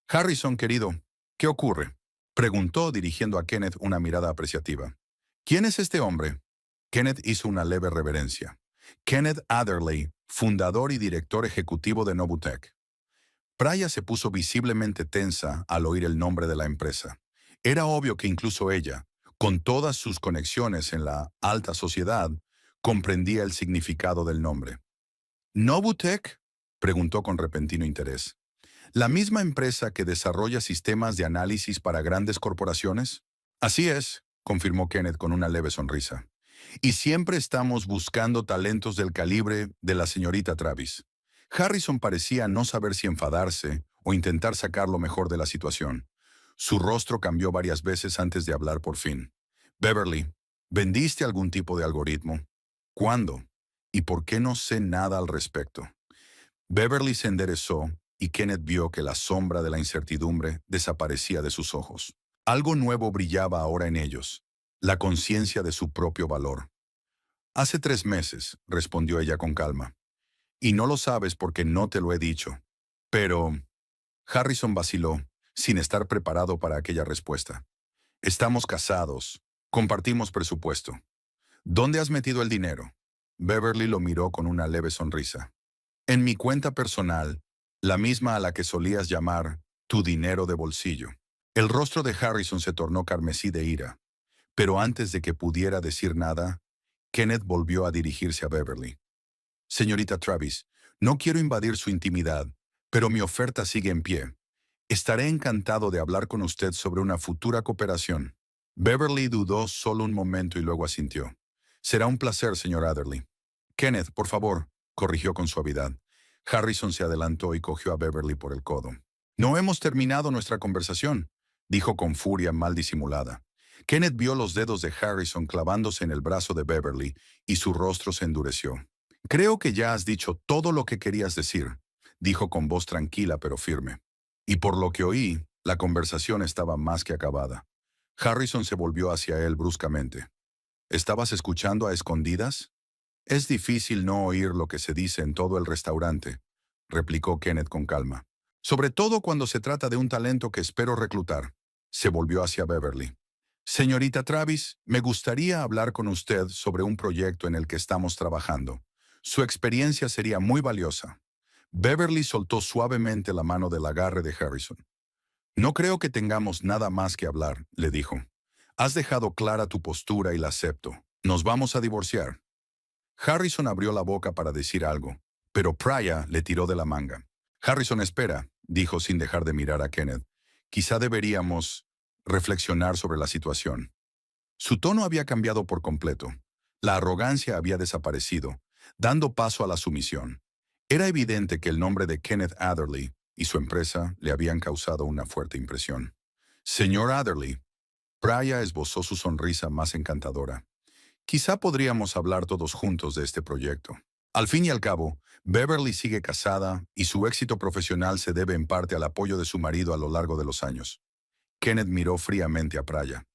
Harrison, querido, ¿qué ocurre?, preguntó dirigiendo a Kenneth una mirada apreciativa. ¿Quién es este hombre? Kenneth hizo una leve reverencia. Kenneth Adderley, fundador y director ejecutivo de Nobutech. Praya se puso visiblemente tensa al oír el nombre de la empresa. Era obvio que incluso ella, con todas sus conexiones en la alta sociedad, comprendía el significado del nombre. ¿Nobutech?, preguntó con repentino interés. ¿La misma empresa que desarrolla sistemas de análisis para grandes corporaciones? Así es, confirmó Kenneth con una leve sonrisa. Y siempre estamos buscando talentos del calibre de la señorita Travis. Harrison parecía no saber si enfadarse o intentar sacar lo mejor de la situación. Su rostro cambió varias veces antes de hablar por fin. Beverly, ¿vendiste algún tipo de algoritmo? ¿Cuándo? ¿Y por qué no sé nada al respecto? Beverly se enderezó y Kenneth vio que la sombra de la incertidumbre desaparecía de sus ojos. Algo nuevo brillaba ahora en ellos, la conciencia de su propio valor. Hace 3 meses, respondió ella con calma. Y no lo sabes porque no te lo he dicho. Pero Harrison vaciló, sin estar preparado para aquella respuesta. Estamos casados. Compartimos presupuesto. ¿Dónde has metido el dinero? Beverly lo miró con una leve sonrisa. En mi cuenta personal, la misma a la que solías llamar tu dinero de bolsillo. El rostro de Harrison se tornó carmesí de ira, pero antes de que pudiera decir nada, Kenneth volvió a dirigirse a Beverly. Señorita Travis, no quiero invadir su intimidad, pero mi oferta sigue en pie. Estaré encantado de hablar con usted sobre una futura cooperación. Beverly dudó solo un momento y luego asintió. Será un placer, señor Adderley. Kenneth, por favor, corrigió con suavidad. Harrison se adelantó y cogió a Beverly por el codo. No hemos terminado nuestra conversación, dijo con furia mal disimulada. Kenneth vio los dedos de Harrison clavándose en el brazo de Beverly y su rostro se endureció. Creo que ya has dicho todo lo que querías decir, dijo con voz tranquila pero firme. Y por lo que oí, la conversación estaba más que acabada. Harrison se volvió hacia él bruscamente. ¿Estabas escuchando a escondidas? Es difícil no oír lo que se dice en todo el restaurante, replicó Kenneth con calma. Sobre todo cuando se trata de un talento que espero reclutar. Se volvió hacia Beverly. Señorita Travis, me gustaría hablar con usted sobre un proyecto en el que estamos trabajando. Su experiencia sería muy valiosa. Beverly soltó suavemente la mano del agarre de Harrison. No creo que tengamos nada más que hablar, le dijo. Has dejado clara tu postura y la acepto. Nos vamos a divorciar. Harrison abrió la boca para decir algo, pero Praya le tiró de la manga. Harrison, espera, dijo sin dejar de mirar a Kenneth. Quizá deberíamos reflexionar sobre la situación. Su tono había cambiado por completo. La arrogancia había desaparecido, dando paso a la sumisión. Era evidente que el nombre de Kenneth Adderley y su empresa le habían causado una fuerte impresión. Señor Adderley, Praya esbozó su sonrisa más encantadora. Quizá podríamos hablar todos juntos de este proyecto. Al fin y al cabo, Beverly sigue casada y su éxito profesional se debe en parte al apoyo de su marido a lo largo de los años. Kenneth miró fríamente a Praya.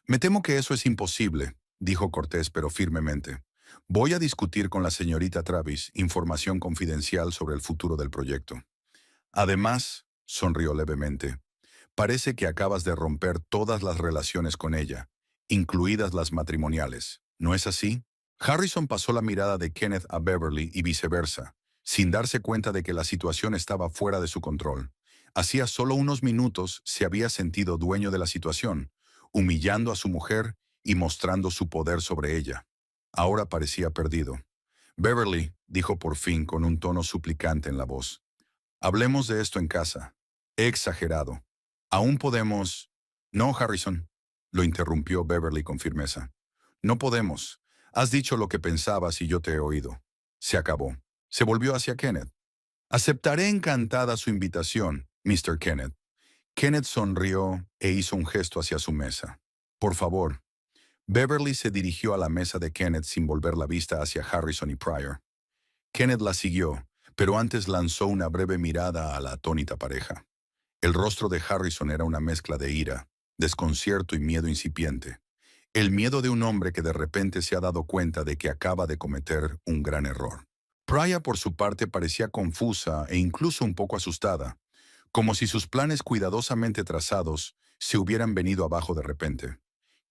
Me temo que eso es imposible, dijo cortés pero firmemente. Voy a discutir con la señorita Travis información confidencial sobre el futuro del proyecto. Además, sonrió levemente, parece que acabas de romper todas las relaciones con ella, incluidas las matrimoniales. ¿No es así? Harrison pasó la mirada de Kenneth a Beverly y viceversa, sin darse cuenta de que la situación estaba fuera de su control. Hacía solo unos minutos se había sentido dueño de la situación, humillando a su mujer y mostrando su poder sobre ella. Ahora parecía perdido. Beverly, dijo por fin con un tono suplicante en la voz. Hablemos de esto en casa. He exagerado. Aún podemos... No, Harrison, lo interrumpió Beverly con firmeza. No podemos. Has dicho lo que pensabas y yo te he oído. Se acabó. Se volvió hacia Kenneth. Aceptaré encantada su invitación, Mr. Kenneth. Kenneth sonrió e hizo un gesto hacia su mesa. Por favor. Beverly se dirigió a la mesa de Kenneth sin volver la vista hacia Harrison y Pryor. Kenneth la siguió, pero antes lanzó una breve mirada a la atónita pareja. El rostro de Harrison era una mezcla de ira, desconcierto y miedo incipiente. El miedo de un hombre que de repente se ha dado cuenta de que acaba de cometer un gran error. Praya, por su parte, parecía confusa e incluso un poco asustada, como si sus planes cuidadosamente trazados se hubieran venido abajo de repente.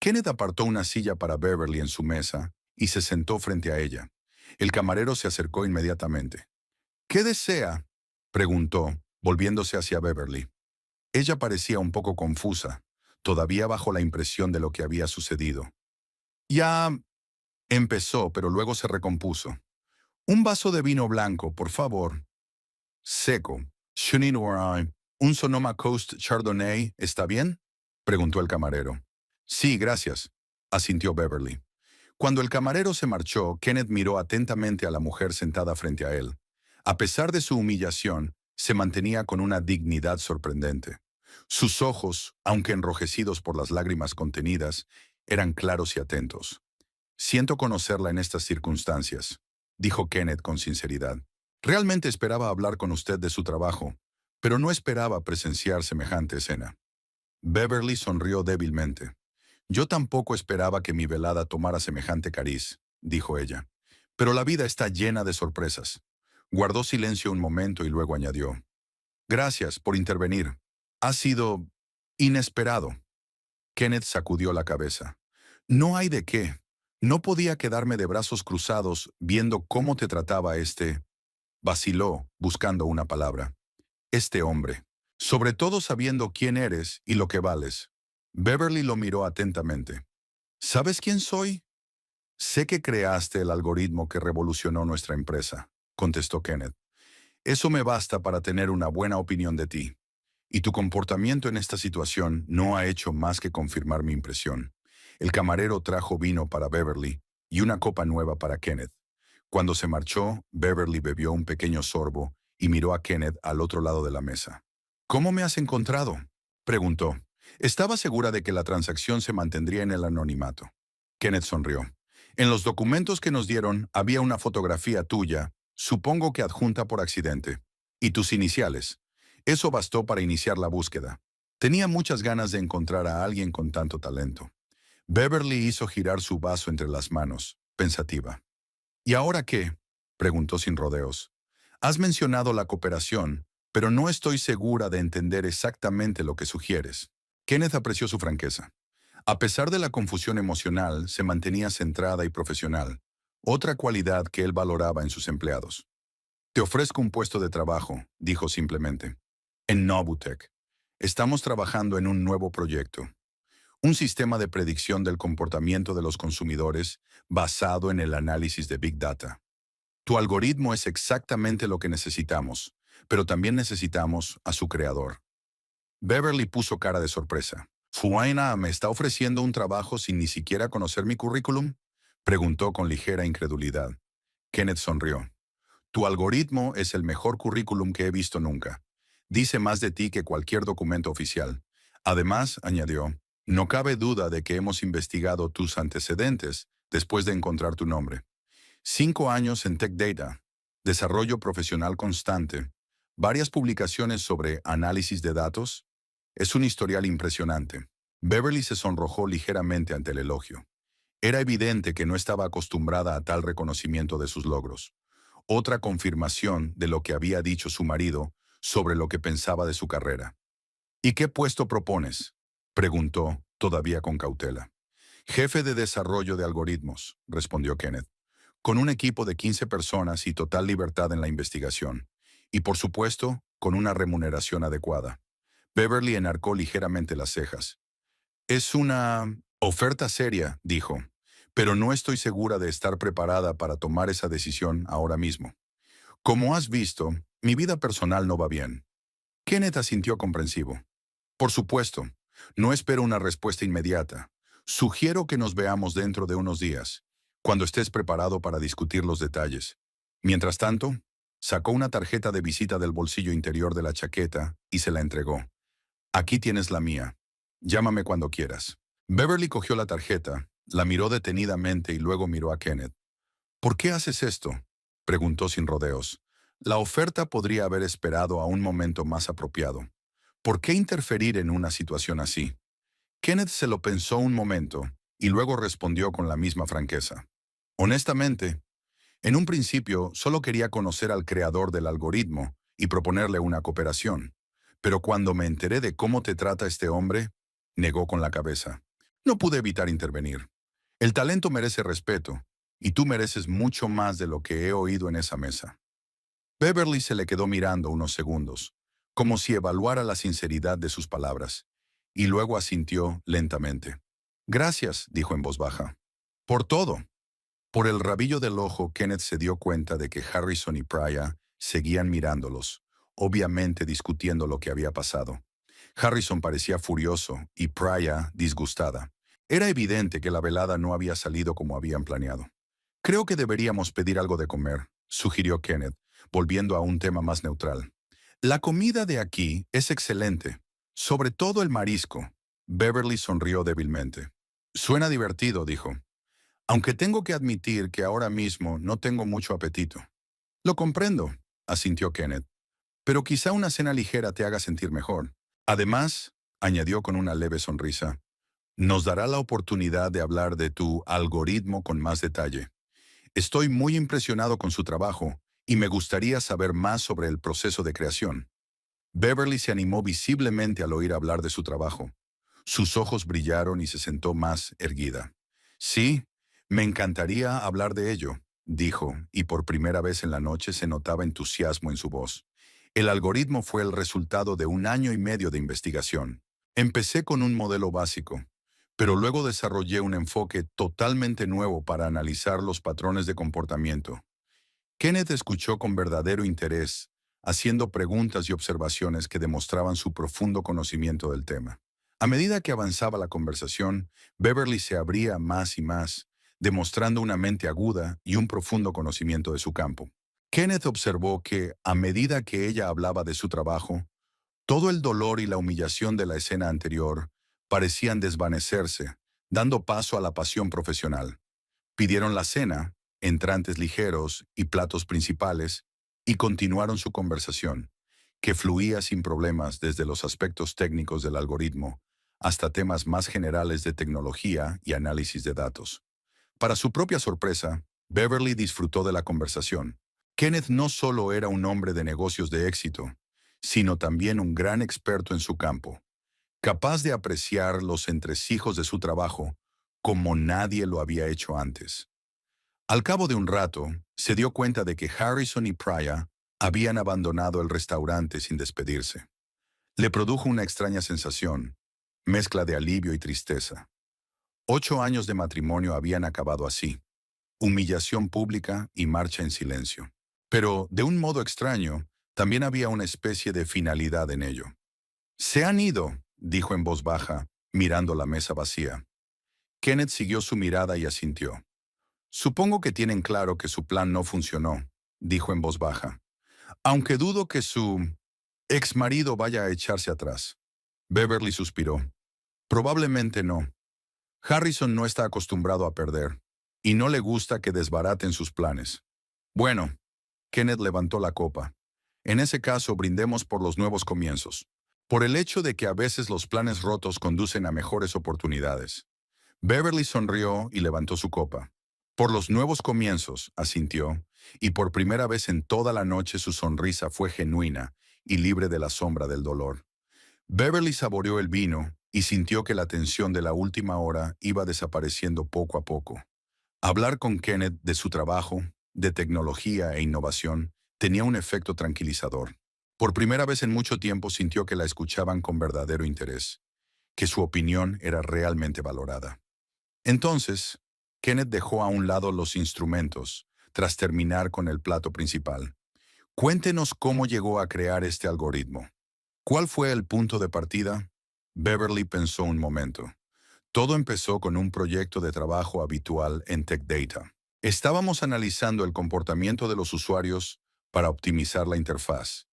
Kenneth apartó una silla para Beverly en su mesa y se sentó frente a ella. El camarero se acercó inmediatamente. ¿Qué desea?, preguntó, volviéndose hacia Beverly. Ella parecía un poco confusa, todavía bajo la impresión de lo que había sucedido. Ya empezó, pero luego se recompuso. Un vaso de vino blanco, por favor. Seco. Chenin Noir. ¿Un Sonoma Coast Chardonnay está bien?, preguntó el camarero. Sí, gracias, asintió Beverly. Cuando el camarero se marchó, Kenneth miró atentamente a la mujer sentada frente a él. A pesar de su humillación, se mantenía con una dignidad sorprendente. Sus ojos, aunque enrojecidos por las lágrimas contenidas, eran claros y atentos. Siento conocerla en estas circunstancias, dijo Kenneth con sinceridad. Realmente esperaba hablar con usted de su trabajo, pero no esperaba presenciar semejante escena. Beverly sonrió débilmente. Yo tampoco esperaba que mi velada tomara semejante cariz, dijo ella. Pero la vida está llena de sorpresas. Guardó silencio un momento y luego añadió. Gracias por intervenir. Ha sido inesperado. Kenneth sacudió la cabeza. No hay de qué. No podía quedarme de brazos cruzados viendo cómo te trataba este... Vaciló, buscando una palabra. Este hombre. Sobre todo sabiendo quién eres y lo que vales. Beverly lo miró atentamente. ¿Sabes quién soy? Sé que creaste el algoritmo que revolucionó nuestra empresa, contestó Kenneth. Eso me basta para tener una buena opinión de ti. Y tu comportamiento en esta situación no ha hecho más que confirmar mi impresión. El camarero trajo vino para Beverly y una copa nueva para Kenneth. Cuando se marchó, Beverly bebió un pequeño sorbo y miró a Kenneth al otro lado de la mesa. ¿Cómo me has encontrado?, preguntó. Estaba segura de que la transacción se mantendría en el anonimato. Kenneth sonrió. En los documentos que nos dieron había una fotografía tuya, supongo que adjunta por accidente, y tus iniciales. Eso bastó para iniciar la búsqueda. Tenía muchas ganas de encontrar a alguien con tanto talento. Beverly hizo girar su vaso entre las manos, pensativa. ¿Y ahora qué?, preguntó sin rodeos. Has mencionado la cooperación, pero no estoy segura de entender exactamente lo que sugieres. Kenneth apreció su franqueza. A pesar de la confusión emocional, se mantenía centrada y profesional, otra cualidad que él valoraba en sus empleados. Te ofrezco un puesto de trabajo, dijo simplemente. En Novutech. Estamos trabajando en un nuevo proyecto. Un sistema de predicción del comportamiento de los consumidores basado en el análisis de Big Data. Tu algoritmo es exactamente lo que necesitamos, pero también necesitamos a su creador. Beverly puso cara de sorpresa. ¿Fuaina me está ofreciendo un trabajo sin ni siquiera conocer mi currículum? Preguntó con ligera incredulidad. Kenneth sonrió. Tu algoritmo es el mejor currículum que he visto nunca. Dice más de ti que cualquier documento oficial. Además, añadió, no cabe duda de que hemos investigado tus antecedentes después de encontrar tu nombre. 5 años en Tech Data, desarrollo profesional constante, varias publicaciones sobre análisis de datos. Es un historial impresionante. Beverly se sonrojó ligeramente ante el elogio. Era evidente que no estaba acostumbrada a tal reconocimiento de sus logros. Otra confirmación de lo que había dicho su marido sobre lo que pensaba de su carrera. ¿Y qué puesto propones?, preguntó, todavía con cautela. Jefe de desarrollo de algoritmos, respondió Kenneth, con un equipo de 15 personas y total libertad en la investigación. Y por supuesto, con una remuneración adecuada. Beverly enarcó ligeramente las cejas. Es una oferta seria, dijo, pero no estoy segura de estar preparada para tomar esa decisión ahora mismo. Como has visto, mi vida personal no va bien. Kenneth asintió comprensivo. Por supuesto, no espero una respuesta inmediata. Sugiero que nos veamos dentro de unos días, cuando estés preparado para discutir los detalles. Mientras tanto, sacó una tarjeta de visita del bolsillo interior de la chaqueta y se la entregó. Aquí tienes la mía. Llámame cuando quieras. Beverly cogió la tarjeta, la miró detenidamente y luego miró a Kenneth. ¿Por qué haces esto?, preguntó sin rodeos. La oferta podría haber esperado a un momento más apropiado. ¿Por qué interferir en una situación así? Kenneth se lo pensó un momento y luego respondió con la misma franqueza. Honestamente, en un principio solo quería conocer al creador del algoritmo y proponerle una cooperación. Pero cuando me enteré de cómo te trata este hombre, negó con la cabeza. No pude evitar intervenir. El talento merece respeto, y tú mereces mucho más de lo que he oído en esa mesa. Beverly se le quedó mirando unos segundos, como si evaluara la sinceridad de sus palabras, y luego asintió lentamente. Gracias, dijo en voz baja. Por todo. Por el rabillo del ojo, Kenneth se dio cuenta de que Harrison y Prya seguían mirándolos, obviamente discutiendo lo que había pasado. Harrison parecía furioso y Prya disgustada. Era evidente que la velada no había salido como habían planeado. Creo que deberíamos pedir algo de comer, sugirió Kenneth, volviendo a un tema más neutral. La comida de aquí es excelente, sobre todo el marisco. Beverly sonrió débilmente. Suena divertido, dijo. Aunque tengo que admitir que ahora mismo no tengo mucho apetito. Lo comprendo, asintió Kenneth, pero quizá una cena ligera te haga sentir mejor. Además, añadió con una leve sonrisa, nos dará la oportunidad de hablar de tu algoritmo con más detalle. Estoy muy impresionado con su trabajo y me gustaría saber más sobre el proceso de creación. Beverly se animó visiblemente al oír hablar de su trabajo. Sus ojos brillaron y se sentó más erguida. Sí, me encantaría hablar de ello, dijo, y por primera vez en la noche se notaba entusiasmo en su voz. El algoritmo fue el resultado de 1 año y medio de investigación. Empecé con un modelo básico, pero luego desarrollé un enfoque totalmente nuevo para analizar los patrones de comportamiento. Kenneth escuchó con verdadero interés, haciendo preguntas y observaciones que demostraban su profundo conocimiento del tema. A medida que avanzaba la conversación, Beverly se abría más y más, demostrando una mente aguda y un profundo conocimiento de su campo. Kenneth observó que, a medida que ella hablaba de su trabajo, todo el dolor y la humillación de la escena anterior parecían desvanecerse, dando paso a la pasión profesional. Pidieron la cena, entrantes ligeros y platos principales, y continuaron su conversación, que fluía sin problemas desde los aspectos técnicos del algoritmo hasta temas más generales de tecnología y análisis de datos. Para su propia sorpresa, Beverly disfrutó de la conversación. Kenneth no solo era un hombre de negocios de éxito, sino también un gran experto en su campo, capaz de apreciar los entresijos de su trabajo como nadie lo había hecho antes. Al cabo de un rato, se dio cuenta de que Harrison y Prya Habían abandonado el restaurante sin despedirse. Le produjo una extraña sensación, mezcla de alivio y tristeza. 8 años de matrimonio habían acabado así, humillación pública y marcha en silencio. Pero, de un modo extraño, también había una especie de finalidad en ello. «Se han ido», dijo en voz baja, mirando la mesa vacía. Kenneth siguió su mirada y asintió. «Supongo que tienen claro que su plan no funcionó», dijo en voz baja. «Aunque dudo que su ex marido vaya a echarse atrás». Beverly suspiró. «Probablemente no. Harrison no está acostumbrado a perder, y no le gusta que desbaraten sus planes». «Bueno», Kenneth levantó la copa. «En ese caso, brindemos por los nuevos comienzos. Por el hecho de que a veces los planes rotos conducen a mejores oportunidades». Beverly sonrió y levantó su copa. «Por los nuevos comienzos», asintió, y por primera vez en toda la noche su sonrisa fue genuina y libre de la sombra del dolor. Beverly saboreó el vino y sintió que la tensión de la última hora iba desapareciendo poco a poco. Hablar con Kenneth de su trabajo, de tecnología e innovación, tenía un efecto tranquilizador. Por primera vez en mucho tiempo sintió que la escuchaban con verdadero interés, que su opinión era realmente valorada. Entonces, Kenneth dejó a un lado los instrumentos, tras terminar con el plato principal. «Cuéntenos cómo llegó a crear este algoritmo. ¿Cuál fue el punto de partida?» Beverly pensó un momento. «Todo empezó con un proyecto de trabajo habitual en Tech Data. Estábamos analizando el comportamiento de los usuarios para optimizar la interfaz,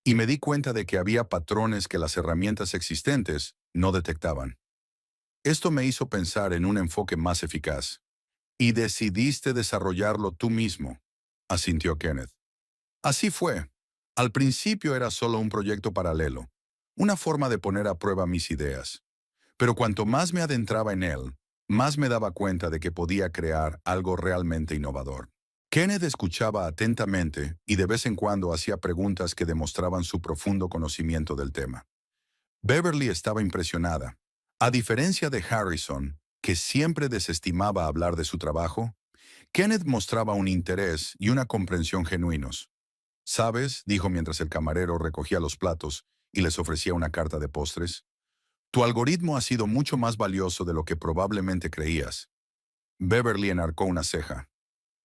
y me di cuenta de que había patrones que las herramientas existentes no detectaban. Esto me hizo pensar en un enfoque más eficaz. Y decidiste desarrollarlo tú mismo», asintió Kenneth. «Así fue. Al principio era solo un proyecto paralelo, una forma de poner a prueba mis ideas. Pero cuanto más me adentraba en él, más me daba cuenta de que podía crear algo realmente innovador». Kenneth escuchaba atentamente y de vez en cuando hacía preguntas que demostraban su profundo conocimiento del tema. Beverly estaba impresionada. A diferencia de Harrison, que siempre desestimaba hablar de su trabajo, Kenneth mostraba un interés y una comprensión genuinos. «¿Sabes?», dijo mientras el camarero recogía los platos y les ofrecía una carta de postres. «Tu algoritmo ha sido mucho más valioso de lo que probablemente creías». Beverly enarcó una ceja.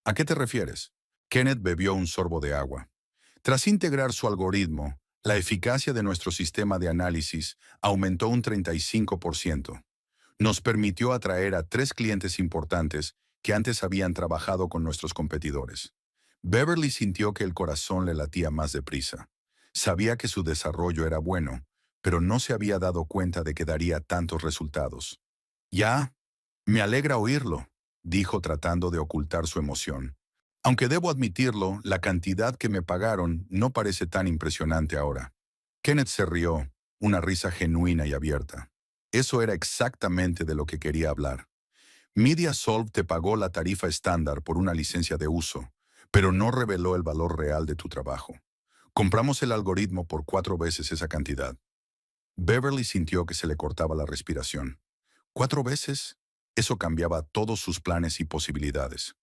«¿A qué te refieres?». Kenneth bebió un sorbo de agua. «Tras integrar su algoritmo, la eficacia de nuestro sistema de análisis aumentó un 35%. Nos permitió atraer a 3 clientes importantes que antes habían trabajado con nuestros competidores». Beverly sintió que el corazón le latía más deprisa. Sabía que su desarrollo era bueno, pero no se había dado cuenta de que daría tantos resultados. «Ya, me alegra oírlo», dijo tratando de ocultar su emoción. «Aunque debo admitirlo, la cantidad que me pagaron no parece tan impresionante ahora». Kenneth se rió, una risa genuina y abierta. Eso era exactamente de lo que quería hablar. MediaSolv te pagó la tarifa estándar por una licencia de uso, pero no reveló el valor real de tu trabajo. Compramos el algoritmo por 4 veces esa cantidad. Beverly sintió que se le cortaba la respiración. ¿4 veces? Eso cambiaba todos sus planes y posibilidades.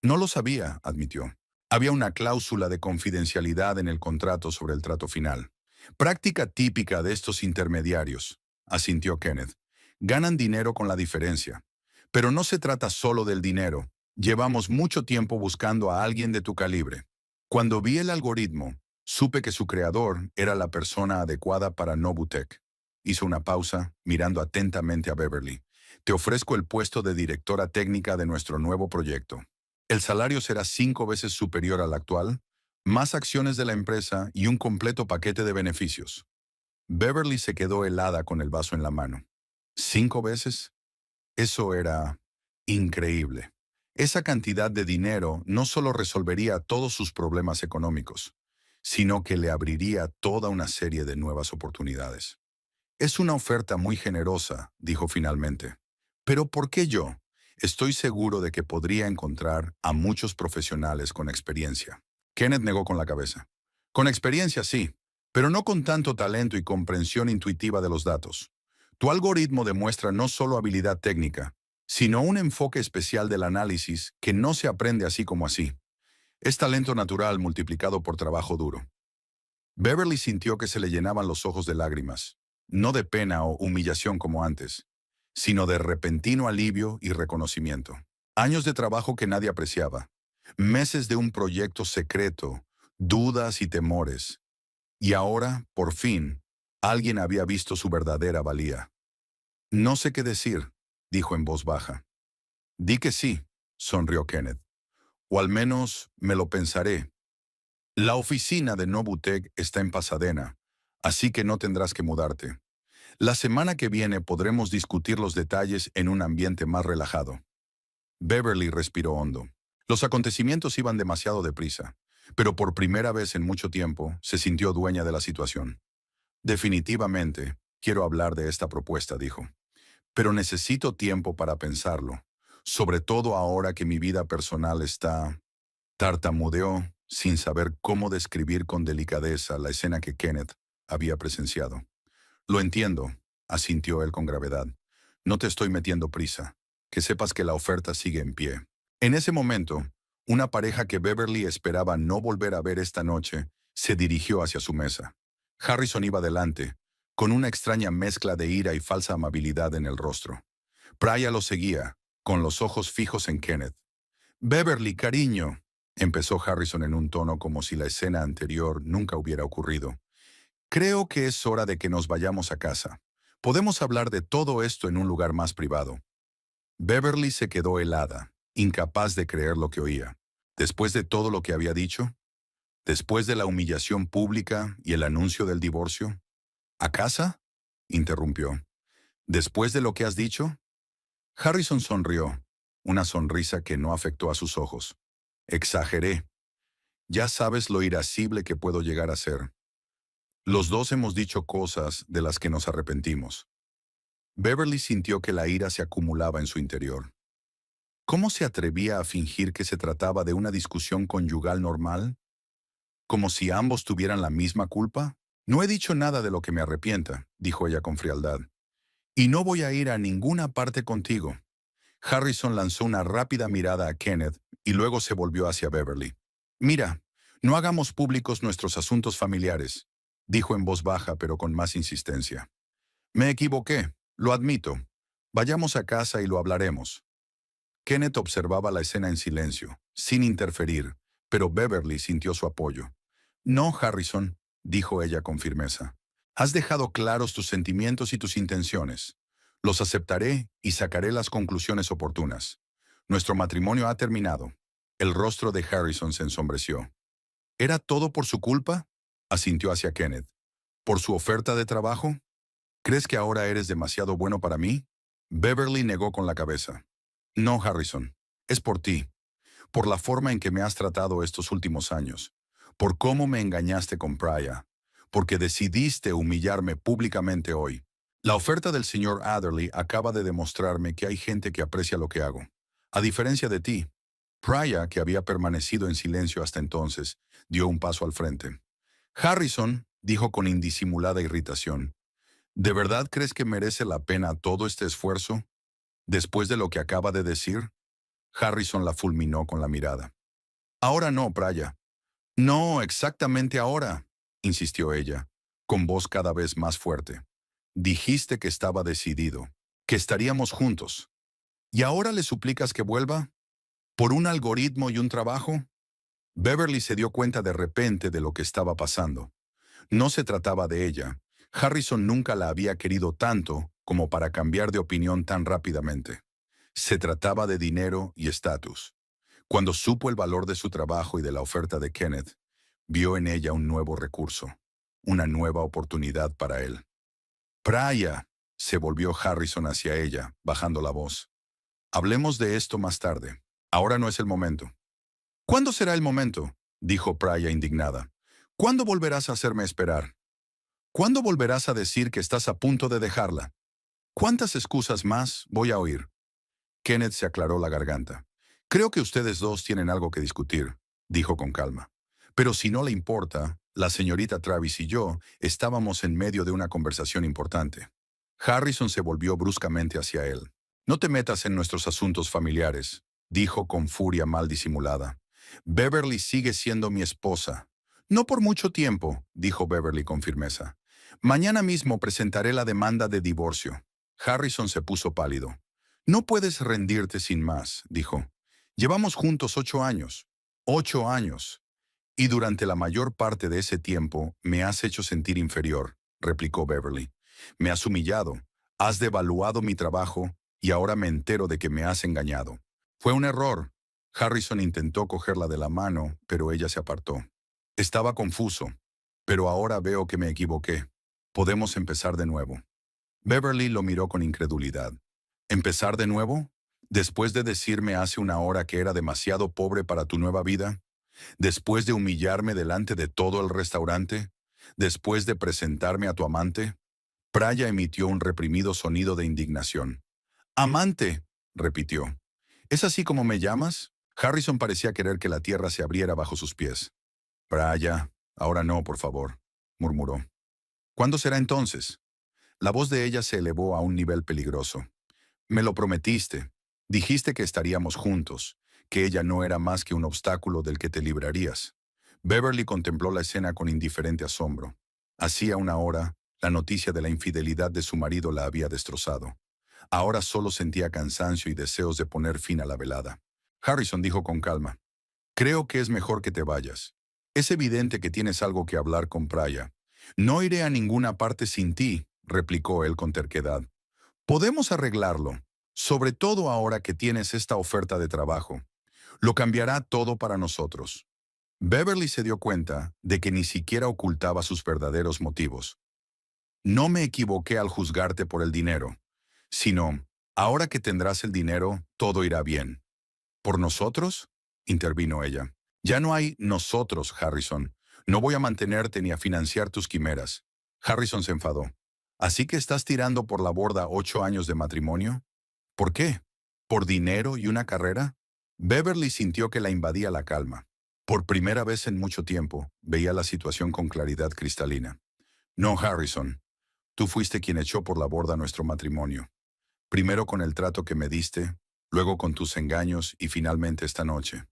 «No lo sabía», admitió. «Había una cláusula de confidencialidad en el contrato sobre el trato final. Práctica típica de estos intermediarios», asintió Kenneth. «Ganan dinero con la diferencia. Pero no se trata solo del dinero. Llevamos mucho tiempo buscando a alguien de tu calibre. Cuando vi el algoritmo, supe que su creador era la persona adecuada para Novutech». Hizo una pausa, mirando atentamente a Beverly. «Te ofrezco el puesto de directora técnica de nuestro nuevo proyecto. El salario será 5 veces superior al actual, más acciones de la empresa y un completo paquete de beneficios». Beverly se quedó helada con el vaso en la mano. ¿5 veces? Eso era increíble. Esa cantidad de dinero no solo resolvería todos sus problemas económicos, sino que le abriría toda una serie de nuevas oportunidades. «Es una oferta muy generosa», dijo finalmente. «Pero ¿por qué yo? Estoy seguro de que podría encontrar a muchos profesionales con experiencia». Kenneth negó con la cabeza. «Con experiencia sí, pero no con tanto talento y comprensión intuitiva de los datos. Tu algoritmo demuestra no solo habilidad técnica, sino un enfoque especial del análisis que no se aprende así como así. Es talento natural multiplicado por trabajo duro. Beverly sintió que se le llenaban los ojos de lágrimas, no de pena o humillación como antes, sino de repentino alivio y reconocimiento. Años de trabajo que nadie apreciaba, meses de un proyecto secreto, dudas y temores. Y ahora, por fin, alguien había visto su verdadera valía. No sé qué decir, dijo en voz baja. Di que sí, sonrió Kenneth. O al menos me lo pensaré. La oficina de Novutec está en Pasadena, así que no tendrás que mudarte. La semana que viene podremos discutir los detalles en un ambiente más relajado. Beverly respiró hondo. Los acontecimientos iban demasiado deprisa, pero por primera vez en mucho tiempo se sintió dueña de la situación. Definitivamente, quiero hablar de esta propuesta, dijo. Pero necesito tiempo para pensarlo, sobre todo ahora que mi vida personal está... Tartamudeó, sin saber cómo describir con delicadeza la escena que Kenneth había presenciado. Lo entiendo, asintió él con gravedad. No te estoy metiendo prisa. Que sepas que la oferta sigue en pie. En ese momento, una pareja que Beverly esperaba no volver a ver esta noche se dirigió hacia su mesa. Harrison iba delante, con una extraña mezcla de ira y falsa amabilidad en el rostro. Praya lo seguía, con los ojos fijos en Kenneth. Beverly, cariño, empezó Harrison en un tono como si la escena anterior nunca hubiera ocurrido. Creo que es hora de que nos vayamos a casa. Podemos hablar de todo esto en un lugar más privado. Beverly se quedó helada, incapaz de creer lo que oía. Después de todo lo que había dicho, después de la humillación pública y el anuncio del divorcio. ¿A casa? Interrumpió. ¿Después de lo que has dicho? Harrison sonrió, una sonrisa que no afectó a sus ojos. Exageré. Ya sabes lo irascible que puedo llegar a ser. Los dos hemos dicho cosas de las que nos arrepentimos. Beverly sintió que la ira se acumulaba en su interior. ¿Cómo se atrevía a fingir que se trataba de una discusión conyugal normal? ¿Como si ambos tuvieran la misma culpa? No he dicho nada de lo que me arrepienta, dijo ella con frialdad. Y no voy a ir a ninguna parte contigo. Harrison lanzó una rápida mirada a Kenneth y luego se volvió hacia Beverly. Mira, no hagamos públicos nuestros asuntos familiares, dijo en voz baja pero con más insistencia. Me equivoqué, lo admito. Vayamos a casa y lo hablaremos. Kenneth observaba la escena en silencio, sin interferir, pero Beverly sintió su apoyo. No, Harrison, dijo ella con firmeza. Has dejado claros tus sentimientos y tus intenciones. Los aceptaré y sacaré las conclusiones oportunas. Nuestro matrimonio ha terminado. El rostro de Harrison se ensombreció. ¿Era todo por su culpa? Asintió hacia Kenneth. ¿Por su oferta de trabajo? ¿Crees que ahora eres demasiado bueno para mí? Beverly negó con la cabeza. No, Harrison. Es por ti. Por la forma en que me has tratado estos últimos años. Por cómo me engañaste con Praya. Porque decidiste humillarme públicamente hoy. La oferta del señor Adderley acaba de demostrarme que hay gente que aprecia lo que hago. A diferencia de ti, Praya, que había permanecido en silencio hasta entonces, dio un paso al frente. Harrison, dijo con indisimulada irritación, ¿de verdad crees que merece la pena todo este esfuerzo? Después de lo que acaba de decir, Harrison la fulminó con la mirada. Ahora no, Praya. No, exactamente ahora, insistió ella, con voz cada vez más fuerte. Dijiste que estaba decidido, que estaríamos juntos. ¿Y ahora le suplicas que vuelva? ¿Por un algoritmo y un trabajo? Beverly se dio cuenta de repente de lo que estaba pasando. No se trataba de ella. Harrison nunca la había querido tanto como para cambiar de opinión tan rápidamente. Se trataba de dinero y estatus. Cuando supo el valor de su trabajo y de la oferta de Kenneth, vio en ella un nuevo recurso, una nueva oportunidad para él. Praya, se volvió Harrison hacia ella, bajando la voz. Hablemos de esto más tarde. Ahora no es el momento. ¿Cuándo será el momento? Dijo Praya indignada. ¿Cuándo volverás a hacerme esperar? ¿Cuándo volverás a decir que estás a punto de dejarla? ¿Cuántas excusas más voy a oír? Kenneth se aclaró la garganta. Creo que ustedes dos tienen algo que discutir, dijo con calma. Pero si no le importa, la señorita Travis y yo estábamos en medio de una conversación importante. Harrison se volvió bruscamente hacia él. No te metas en nuestros asuntos familiares, dijo con furia mal disimulada. Beverly sigue siendo mi esposa. No por mucho tiempo, dijo Beverly con firmeza. Mañana mismo presentaré la demanda de divorcio. Harrison se puso pálido. No puedes rendirte sin más, dijo. Llevamos juntos 8 años. 8 años. Y durante la mayor parte de ese tiempo me has hecho sentir inferior, replicó Beverly. Me has humillado, has devaluado mi trabajo y ahora me entero de que me has engañado. Fue un error. Harrison intentó cogerla de la mano, pero ella se apartó. Estaba confuso, pero ahora veo que me equivoqué. Podemos empezar de nuevo. Beverly lo miró con incredulidad. ¿Empezar de nuevo? ¿Después de decirme hace una hora que era demasiado pobre para tu nueva vida? ¿Después de humillarme delante de todo el restaurante? ¿Después de presentarme a tu amante? Praya emitió un reprimido sonido de indignación. «¡Amante!», repitió. «¿Es así como me llamas?». Harrison parecía querer que la tierra se abriera bajo sus pies. «Praya, ahora no, por favor», murmuró. «¿Cuándo será entonces?». La voz de ella se elevó a un nivel peligroso. «Me lo prometiste. Dijiste que estaríamos juntos, que ella no era más que un obstáculo del que te librarías». Beverly contempló la escena con indiferente asombro. Hacía una hora, la noticia de la infidelidad de su marido la había destrozado. Ahora solo sentía cansancio y deseos de poner fin a la velada. Harrison dijo con calma: «Creo que es mejor que te vayas. Es evidente que tienes algo que hablar con Praya». «No iré a ninguna parte sin ti», replicó él con terquedad. «Podemos arreglarlo, sobre todo ahora que tienes esta oferta de trabajo. Lo cambiará todo para nosotros». Beverly se dio cuenta de que ni siquiera ocultaba sus verdaderos motivos. «No me equivoqué al juzgarte por el dinero, sino, ahora que tendrás el dinero, todo irá bien». «¿Por nosotros?», intervino ella. «Ya no hay nosotros, Harrison. No voy a mantenerte ni a financiar tus quimeras». Harrison se enfadó. «¿Así que estás tirando por la borda 8 años de matrimonio? ¿Por qué? ¿Por dinero y una carrera?». Beverly sintió que la invadía la calma. Por primera vez en mucho tiempo, veía la situación con claridad cristalina. «No, Harrison. Tú fuiste quien echó por la borda nuestro matrimonio. Primero con el trato que me diste, luego con tus engaños y finalmente esta noche.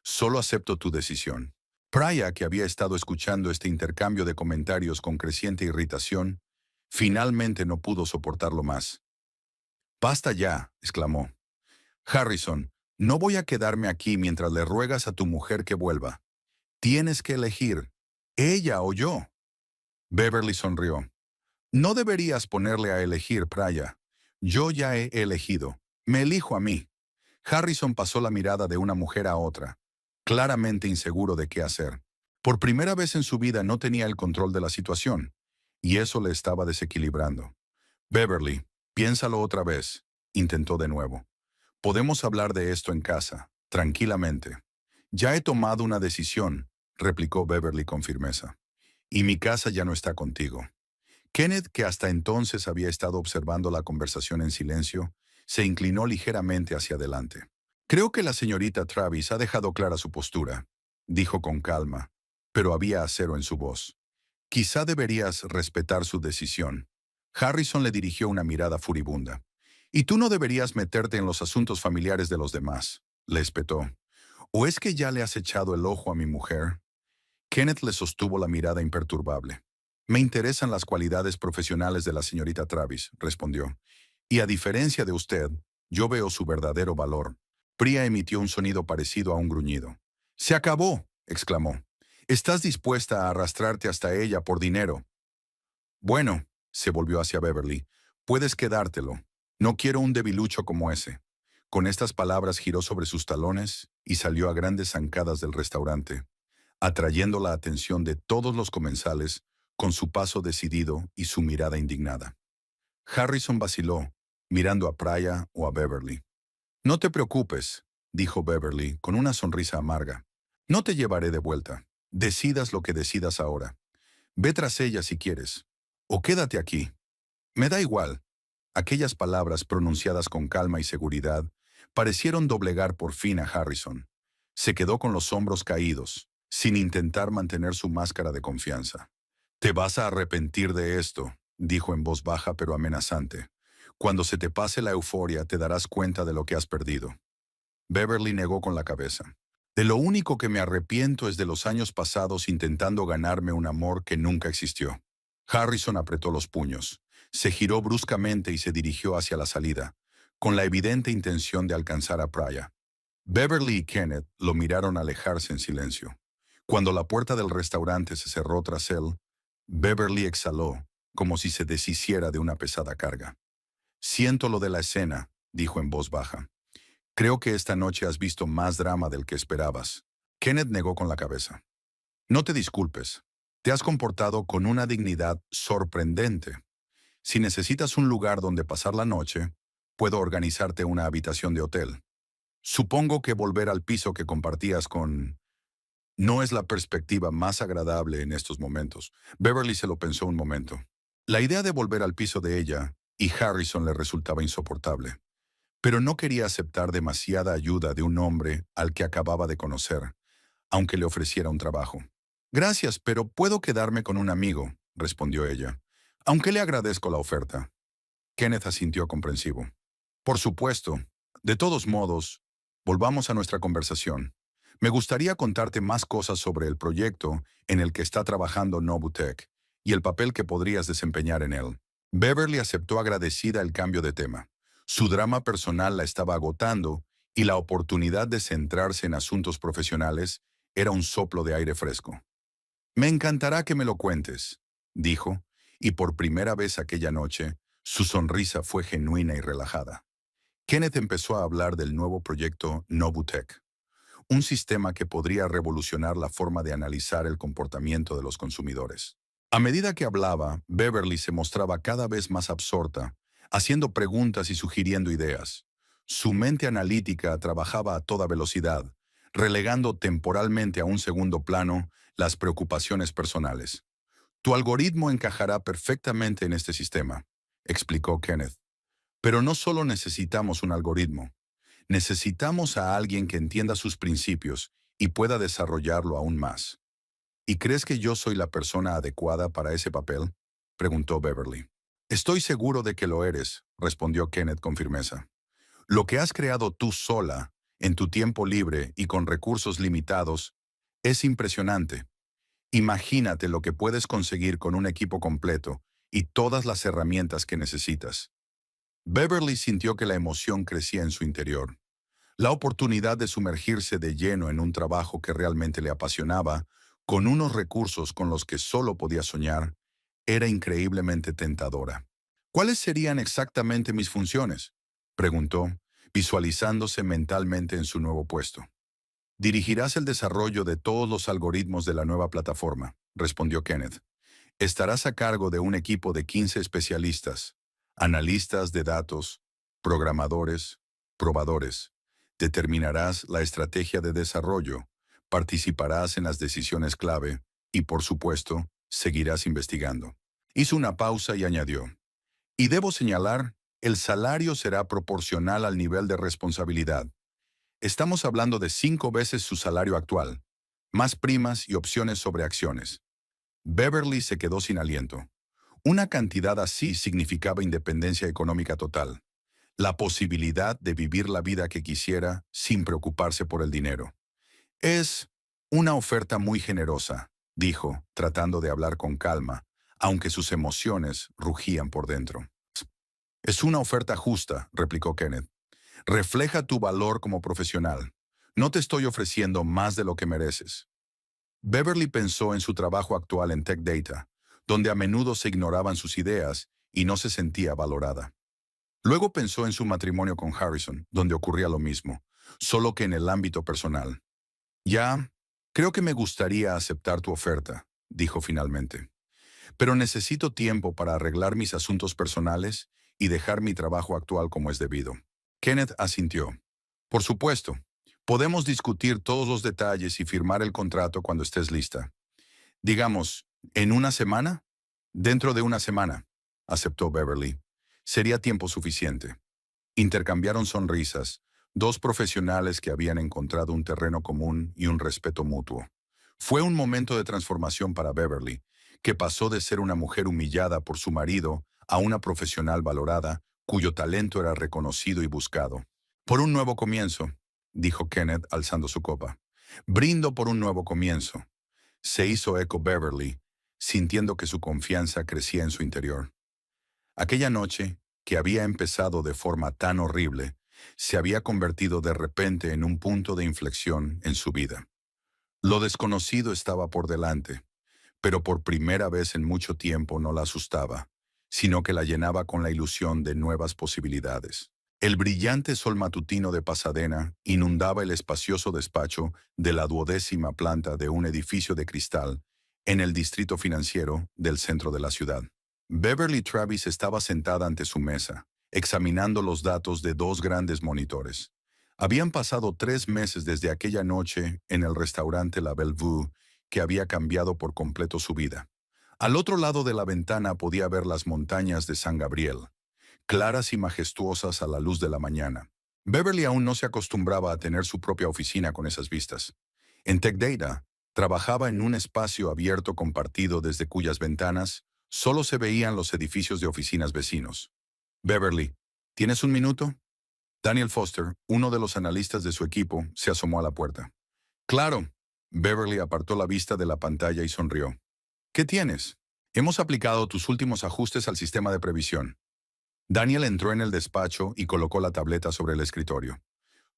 Solo acepto tu decisión». Praya, que había estado escuchando este intercambio de comentarios con creciente irritación, finalmente no pudo soportarlo más. «Basta ya», exclamó. «Harrison, no voy a quedarme aquí mientras le ruegas a tu mujer que vuelva. Tienes que elegir, ella o yo». Beverly sonrió. «No deberías ponerle a elegir, Praya. Yo ya he elegido. Me elijo a mí». Harrison pasó la mirada de una mujer a otra, claramente inseguro de qué hacer. Por primera vez en su vida no tenía el control de la situación, y eso le estaba desequilibrando. «Beverly, piénsalo otra vez», intentó de nuevo. «Podemos hablar de esto en casa, tranquilamente». «Ya he tomado una decisión», replicó Beverly con firmeza. «Y mi casa ya no está contigo». Kenneth, que hasta entonces había estado observando la conversación en silencio, se inclinó ligeramente hacia adelante. «Creo que la señorita Travis ha dejado clara su postura», dijo con calma, pero había acero en su voz. «Quizá deberías respetar su decisión». Harrison le dirigió una mirada furibunda. «Y tú no deberías meterte en los asuntos familiares de los demás», le espetó. «¿O es que ya le has echado el ojo a mi mujer?». Kenneth le sostuvo la mirada imperturbable. «Me interesan las cualidades profesionales de la señorita Travis», respondió. «Y a diferencia de usted, yo veo su verdadero valor». Priya emitió un sonido parecido a un gruñido. «¡Se acabó!», exclamó. «¿Estás dispuesta a arrastrarte hasta ella por dinero?». «Bueno», se volvió hacia Beverly, «puedes quedártelo. No quiero un debilucho como ese». Con estas palabras giró sobre sus talones y salió a grandes zancadas del restaurante, atrayendo la atención de todos los comensales con su paso decidido y su mirada indignada. Harrison vaciló, mirando a Praya o a Beverly. «No te preocupes», dijo Beverly con una sonrisa amarga. «No te llevaré de vuelta. Decidas lo que decidas ahora. Ve tras ella si quieres. O quédate aquí. Me da igual». Aquellas palabras pronunciadas con calma y seguridad parecieron doblegar por fin a Harrison. Se quedó con los hombros caídos, sin intentar mantener su máscara de confianza. «Te vas a arrepentir de esto», dijo en voz baja pero amenazante. «Cuando se te pase la euforia te darás cuenta de lo que has perdido». Beverly negó con la cabeza. De lo único que me arrepiento es de los años pasados intentando ganarme un amor que nunca existió. Harrison apretó los puños, se giró bruscamente y se dirigió hacia la salida, con la evidente intención de alcanzar a Praya. Beverly y Kenneth lo miraron alejarse en silencio. Cuando la puerta del restaurante se cerró tras él, Beverly exhaló, como si se deshiciera de una pesada carga. «Siento lo de la escena», dijo en voz baja. «Creo que esta noche has visto más drama del que esperabas». Kenneth negó con la cabeza. «No te disculpes. Te has comportado con una dignidad sorprendente. Si necesitas un lugar donde pasar la noche, puedo organizarte una habitación de hotel. Supongo que volver al piso que compartías con... No es la perspectiva más agradable en estos momentos». Beverly se lo pensó un momento. La idea de volver al piso de ella y Harrison le resultaba insoportable. Pero no quería aceptar demasiada ayuda de un hombre al que acababa de conocer, aunque le ofreciera un trabajo. «Gracias, pero puedo quedarme con un amigo», respondió ella, «aunque le agradezco la oferta». Kenneth asintió comprensivo. «Por supuesto. De todos modos, volvamos a nuestra conversación. Me gustaría contarte más cosas sobre el proyecto en el que está trabajando Novutech y el papel que podrías desempeñar en él». Beverly aceptó agradecida el cambio de tema. Su drama personal la estaba agotando y la oportunidad de centrarse en asuntos profesionales era un soplo de aire fresco. «Me encantará que me lo cuentes», dijo, y por primera vez aquella noche, su sonrisa fue genuina y relajada. Kenneth empezó a hablar del nuevo proyecto Novutech, un sistema que podría revolucionar la forma de analizar el comportamiento de los consumidores. A medida que hablaba, Beverly se mostraba cada vez más absorta, haciendo preguntas y sugiriendo ideas. Su mente analítica trabajaba a toda velocidad, relegando temporalmente a un segundo plano las preocupaciones personales. «Tu algoritmo encajará perfectamente en este sistema», explicó Kenneth. «Pero no solo necesitamos un algoritmo. Necesitamos a alguien que entienda sus principios y pueda desarrollarlo aún más». «¿Y crees que yo soy la persona adecuada para ese papel?», preguntó Beverly. «Estoy seguro de que lo eres», respondió Kenneth con firmeza. «Lo que has creado tú sola, en tu tiempo libre y con recursos limitados, es impresionante. Imagínate lo que puedes conseguir con un equipo completo y todas las herramientas que necesitas». Beverly sintió que la emoción crecía en su interior. La oportunidad de sumergirse de lleno en un trabajo que realmente le apasionaba, con unos recursos con los que solo podía soñar, era increíblemente tentadora. «¿Cuáles serían exactamente mis funciones?», preguntó, visualizándose mentalmente en su nuevo puesto. «Dirigirás el desarrollo de todos los algoritmos de la nueva plataforma», respondió Kenneth. «Estarás a cargo de un equipo de 15 especialistas, analistas de datos, programadores, probadores. Determinarás la estrategia de desarrollo, participarás en las decisiones clave y, por supuesto, seguirás investigando». Hizo una pausa y añadió: «Y debo señalar, el salario será proporcional al nivel de responsabilidad. Estamos hablando de 5 veces su salario actual, más primas y opciones sobre acciones». Beverly se quedó sin aliento. Una cantidad así significaba independencia económica total, la posibilidad de vivir la vida que quisiera sin preocuparse por el dinero. «Es una oferta muy generosa», dijo, tratando de hablar con calma, aunque sus emociones rugían por dentro. «Es una oferta justa», replicó Kenneth. «Refleja tu valor como profesional. No te estoy ofreciendo más de lo que mereces». Beverly pensó en su trabajo actual en Tech Data, donde a menudo se ignoraban sus ideas y no se sentía valorada. Luego pensó en su matrimonio con Harrison, donde ocurría lo mismo, solo que en el ámbito personal. «Ya, creo que me gustaría aceptar tu oferta», dijo finalmente. «Pero necesito tiempo para arreglar mis asuntos personales y dejar mi trabajo actual como es debido». Kenneth asintió. «Por supuesto. Podemos discutir todos los detalles y firmar el contrato cuando estés lista. Digamos, ¿en una semana?». «Dentro de una semana», aceptó Beverly. «Sería tiempo suficiente». Intercambiaron sonrisas, dos profesionales que habían encontrado un terreno común y un respeto mutuo. Fue un momento de transformación para Beverly, que pasó de ser una mujer humillada por su marido a una profesional valorada, cuyo talento era reconocido y buscado. «Por un nuevo comienzo», dijo Kenneth alzando su copa. Brindo por un nuevo comienzo. Se hizo eco Beverly, sintiendo que su confianza crecía en su interior. Aquella noche, que había empezado de forma tan horrible, se había convertido de repente en un punto de inflexión en su vida. Lo desconocido estaba por delante, pero por primera vez en mucho tiempo no la asustaba, sino que la llenaba con la ilusión de nuevas posibilidades. El brillante sol matutino de Pasadena inundaba el espacioso despacho de la 12ª planta de un edificio de cristal en el distrito financiero del centro de la ciudad. Beverly Travis estaba sentada ante su mesa, examinando los datos de dos grandes monitores. Habían pasado 3 meses desde aquella noche en el restaurante La Bellevue que había cambiado por completo su vida. Al otro lado de la ventana podía ver las montañas de San Gabriel, claras y majestuosas a la luz de la mañana. Beverly aún no se acostumbraba a tener su propia oficina con esas vistas. En Tech Data, trabajaba en un espacio abierto compartido desde cuyas ventanas solo se veían los edificios de oficinas vecinos. Beverly, ¿tienes un minuto? Daniel Foster, uno de los analistas de su equipo, se asomó a la puerta. Claro. Beverly apartó la vista de la pantalla y sonrió. ¿Qué tienes? Hemos aplicado tus últimos ajustes al sistema de previsión. Daniel entró en el despacho y colocó la tableta sobre el escritorio.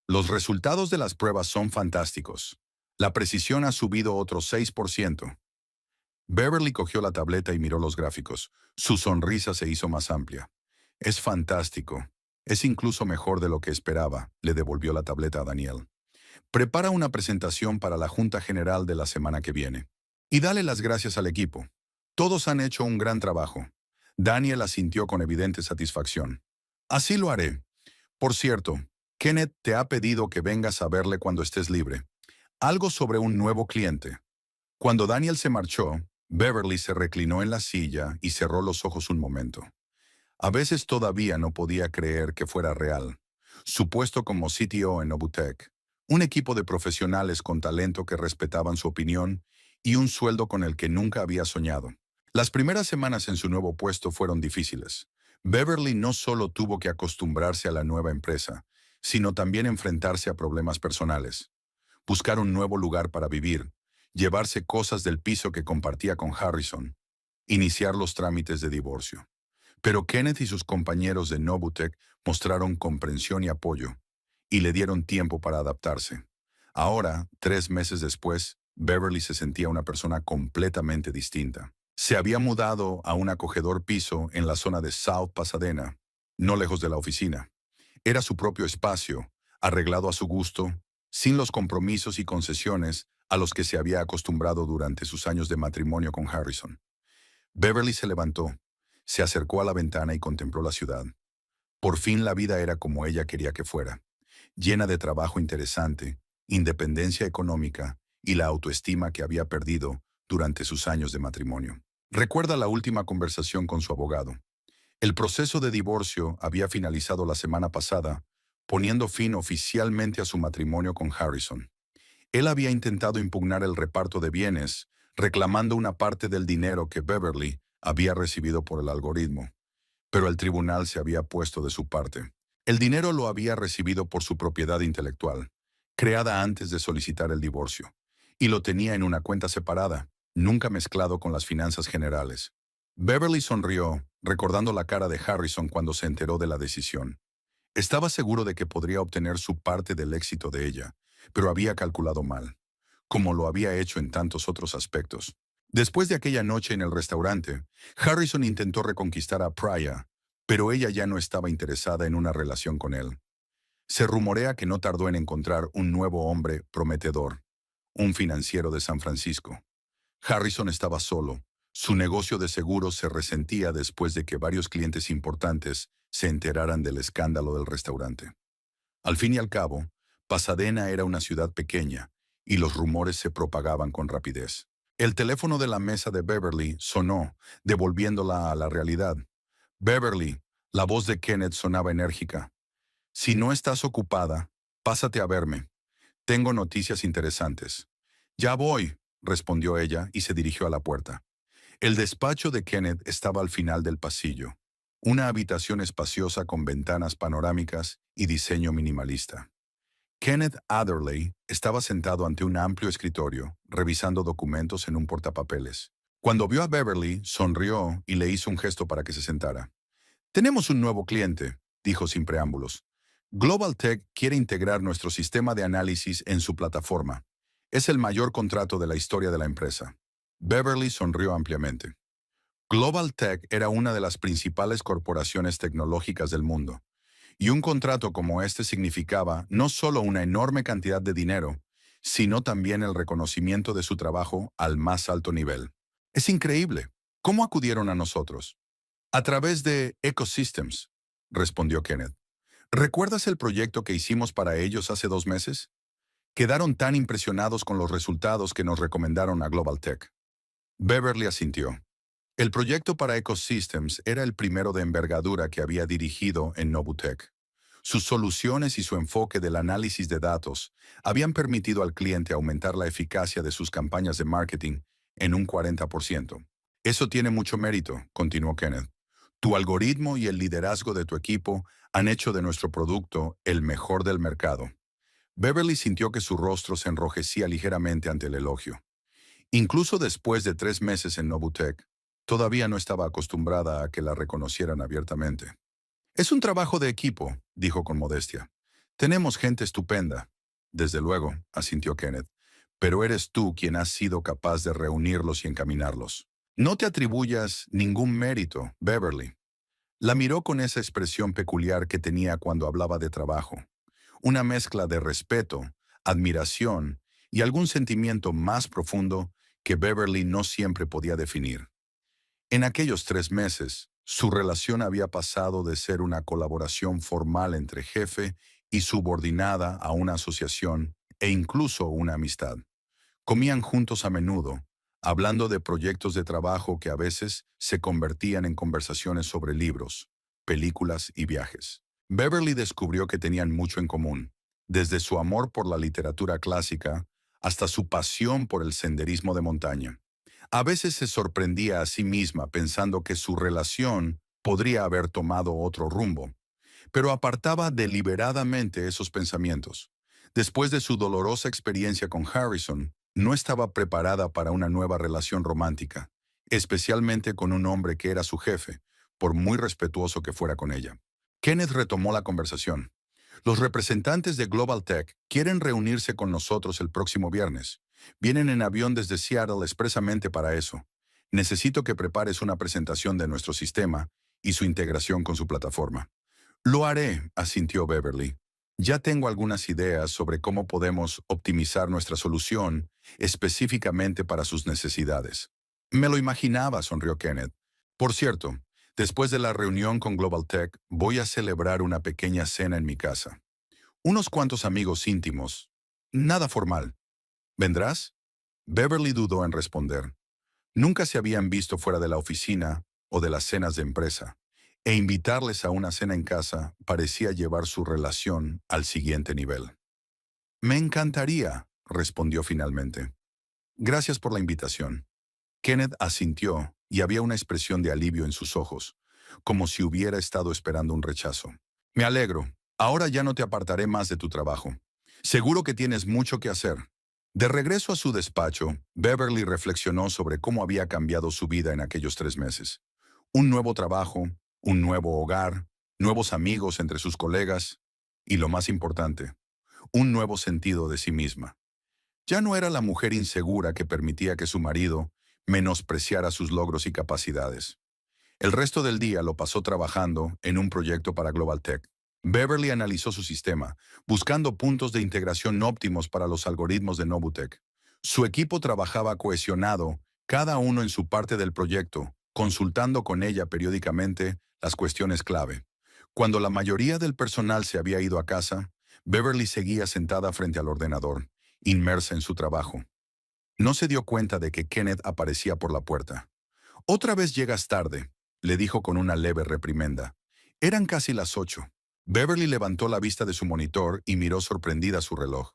Los resultados de las pruebas son fantásticos. La precisión ha subido otro 6%. Beverly cogió la tableta y miró los gráficos. Su sonrisa se hizo más amplia. Es fantástico. Es incluso mejor de lo que esperaba, le devolvió la tableta a Daniel. Prepara una presentación para la Junta General de la semana que viene. Y dale las gracias al equipo. Todos han hecho un gran trabajo. Daniel asintió con evidente satisfacción. Así lo haré. Por cierto, Kenneth te ha pedido que vengas a verle cuando estés libre. Algo sobre un nuevo cliente. Cuando Daniel se marchó, Beverly se reclinó en la silla y cerró los ojos un momento. A veces todavía no podía creer que fuera real. Su puesto como CTO en Nobutech, un equipo de profesionales con talento que respetaban su opinión y un sueldo con el que nunca había soñado. Las primeras semanas en su nuevo puesto fueron difíciles. Beverly no solo tuvo que acostumbrarse a la nueva empresa, sino también enfrentarse a problemas personales. Buscar un nuevo lugar para vivir, llevarse cosas del piso que compartía con Harrison, iniciar los trámites de divorcio. Pero Kenneth y sus compañeros de Nobutech mostraron comprensión y apoyo, y le dieron tiempo para adaptarse. Ahora, 3 meses después, Beverly se sentía una persona completamente distinta. Se había mudado a un acogedor piso en la zona de South Pasadena, no lejos de la oficina. Era su propio espacio, arreglado a su gusto, sin los compromisos y concesiones a los que se había acostumbrado durante sus años de matrimonio con Harrison. Beverly se levantó, se acercó a la ventana y contempló la ciudad. Por fin la vida era como ella quería que fuera, llena de trabajo interesante, independencia económica y la autoestima que había perdido durante sus años de matrimonio. Recuerda la última conversación con su abogado. El proceso de divorcio había finalizado la semana pasada, poniendo fin oficialmente a su matrimonio con Harrison. Él había intentado impugnar el reparto de bienes, reclamando una parte del dinero que Beverly había recibido por el algoritmo, pero el tribunal se había puesto de su parte. El dinero lo había recibido por su propiedad intelectual, creada antes de solicitar el divorcio, y lo tenía en una cuenta separada, nunca mezclado con las finanzas generales. Beverly sonrió, recordando la cara de Harrison cuando se enteró de la decisión. Estaba seguro de que podría obtener su parte del éxito de ella, pero había calculado mal, como lo había hecho en tantos otros aspectos. Después de aquella noche en el restaurante, Harrison intentó reconquistar a Priya, pero ella ya no estaba interesada en una relación con él. Se rumorea que no tardó en encontrar un nuevo hombre prometedor, un financiero de San Francisco. Harrison estaba solo. Su negocio de seguros se resentía después de que varios clientes importantes se enteraran del escándalo del restaurante. Al fin y al cabo, Pasadena era una ciudad pequeña y los rumores se propagaban con rapidez. El teléfono de la mesa de Beverly sonó, devolviéndola a la realidad. Beverly, la voz de Kenneth sonaba enérgica. Si no estás ocupada, pásate a verme. Tengo noticias interesantes. Ya voy, respondió ella y se dirigió a la puerta. El despacho de Kenneth estaba al final del pasillo. Una habitación espaciosa con ventanas panorámicas y diseño minimalista. Kenneth Adderley estaba sentado ante un amplio escritorio, revisando documentos en un portapapeles. Cuando vio a Beverly, sonrió y le hizo un gesto para que se sentara. Tenemos un nuevo cliente, dijo sin preámbulos. Global Tech quiere integrar nuestro sistema de análisis en su plataforma. Es el mayor contrato de la historia de la empresa. Beverly sonrió ampliamente. Global Tech era una de las principales corporaciones tecnológicas del mundo, y un contrato como este significaba no solo una enorme cantidad de dinero, sino también el reconocimiento de su trabajo al más alto nivel. Es increíble. ¿Cómo acudieron a nosotros? A través de Ecosystems, respondió Kenneth. ¿Recuerdas el proyecto que hicimos para ellos hace 2 meses? Quedaron tan impresionados con los resultados que nos recomendaron a Global Tech. Beverly asintió. El proyecto para Ecosystems era el primero de envergadura que había dirigido en Novutec. Sus soluciones y su enfoque del análisis de datos habían permitido al cliente aumentar la eficacia de sus campañas de marketing en un 40%. Eso tiene mucho mérito, continuó Kenneth. Tu algoritmo y el liderazgo de tu equipo han hecho de nuestro producto el mejor del mercado. Beverly sintió que su rostro se enrojecía ligeramente ante el elogio. Incluso después de 3 meses en Novutec, todavía no estaba acostumbrada a que la reconocieran abiertamente. Es un trabajo de equipo, dijo con modestia. Tenemos gente estupenda. Desde luego, asintió Kenneth, pero eres tú quien has sido capaz de reunirlos y encaminarlos. No te atribuyas ningún mérito, Beverly. La miró con esa expresión peculiar que tenía cuando hablaba de trabajo. Una mezcla de respeto, admiración y algún sentimiento más profundo que Beverly no siempre podía definir. En aquellos 3 meses, su relación había pasado de ser una colaboración formal entre jefe y subordinada a una asociación e incluso una amistad. Comían juntos a menudo, hablando de proyectos de trabajo que a veces se convertían en conversaciones sobre libros, películas y viajes. Beverly descubrió que tenían mucho en común, desde su amor por la literatura clásica hasta su pasión por el senderismo de montaña. A veces se sorprendía a sí misma pensando que su relación podría haber tomado otro rumbo, pero apartaba deliberadamente esos pensamientos. Después de su dolorosa experiencia con Harrison, no estaba preparada para una nueva relación romántica, especialmente con un hombre que era su jefe, por muy respetuoso que fuera con ella. Kenneth retomó la conversación. Los representantes de Global Tech quieren reunirse con nosotros el próximo viernes. Vienen en avión desde Seattle expresamente para eso. Necesito que prepares una presentación de nuestro sistema y su integración con su plataforma. Lo haré, asintió Beverly. Ya tengo algunas ideas sobre cómo podemos optimizar nuestra solución específicamente para sus necesidades. Me lo imaginaba, sonrió Kenneth. Por cierto, después de la reunión con Global Tech, voy a celebrar una pequeña cena en mi casa. Unos cuantos amigos íntimos. Nada formal. ¿Vendrás? Beverly dudó en responder. Nunca se habían visto fuera de la oficina o de las cenas de empresa, e invitarles a una cena en casa parecía llevar su relación al siguiente nivel. Me encantaría, respondió finalmente. Gracias por la invitación. Kenneth asintió y había una expresión de alivio en sus ojos, como si hubiera estado esperando un rechazo. Me alegro. Ahora ya no te apartaré más de tu trabajo. Seguro que tienes mucho que hacer. De regreso a su despacho, Beverly reflexionó sobre cómo había cambiado su vida en aquellos 3 meses. Un nuevo trabajo, un nuevo hogar, nuevos amigos entre sus colegas y, lo más importante, un nuevo sentido de sí misma. Ya no era la mujer insegura que permitía que su marido menospreciara sus logros y capacidades. El resto del día lo pasó trabajando en un proyecto para Global Tech. Beverly analizó su sistema, buscando puntos de integración óptimos para los algoritmos de Novutec. Su equipo trabajaba cohesionado, cada uno en su parte del proyecto, consultando con ella periódicamente las cuestiones clave. Cuando la mayoría del personal se había ido a casa, Beverly seguía sentada frente al ordenador, inmersa en su trabajo. No se dio cuenta de que Kenneth aparecía por la puerta. «Otra vez llegas tarde», le dijo con una leve reprimenda. Eran casi las 8. Beverly levantó la vista de su monitor y miró sorprendida su reloj.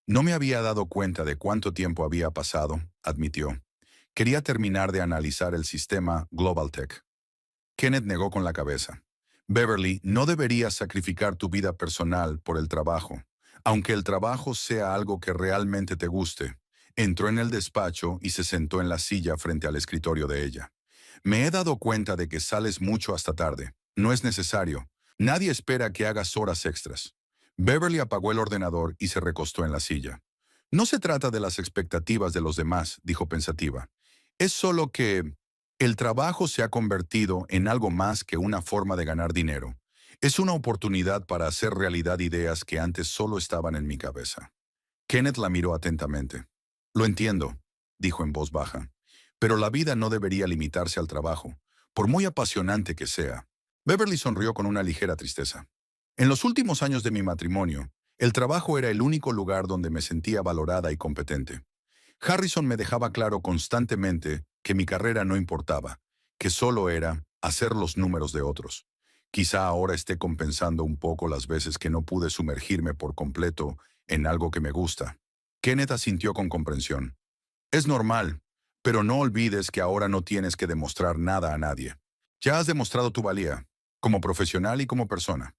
No me había dado cuenta de cuánto tiempo había pasado, admitió. Quería terminar de analizar el sistema Global Tech. Kenneth negó con la cabeza. Beverly, no deberías sacrificar tu vida personal por el trabajo. Aunque el trabajo sea algo que realmente te guste. Entró en el despacho y se sentó en la silla frente al escritorio de ella. Me he dado cuenta de que sales mucho hasta tarde. No es necesario. Nadie espera que hagas horas extras. Beverly apagó el ordenador y se recostó en la silla. No se trata de las expectativas de los demás, dijo pensativa. Es solo que el trabajo se ha convertido en algo más que una forma de ganar dinero. Es una oportunidad para hacer realidad ideas que antes solo estaban en mi cabeza. Kenneth la miró atentamente. Lo entiendo, dijo en voz baja, pero la vida no debería limitarse al trabajo, por muy apasionante que sea. Beverly sonrió con una ligera tristeza. En los últimos años de mi matrimonio, el trabajo era el único lugar donde me sentía valorada y competente. Harrison me dejaba claro constantemente que mi carrera no importaba, que solo era hacer los números de otros. Quizá ahora esté compensando un poco las veces que no pude sumergirme por completo en algo que me gusta. Kenneth asintió con comprensión. Es normal, pero no olvides que ahora no tienes que demostrar nada a nadie. Ya has demostrado tu valía, como profesional y como persona.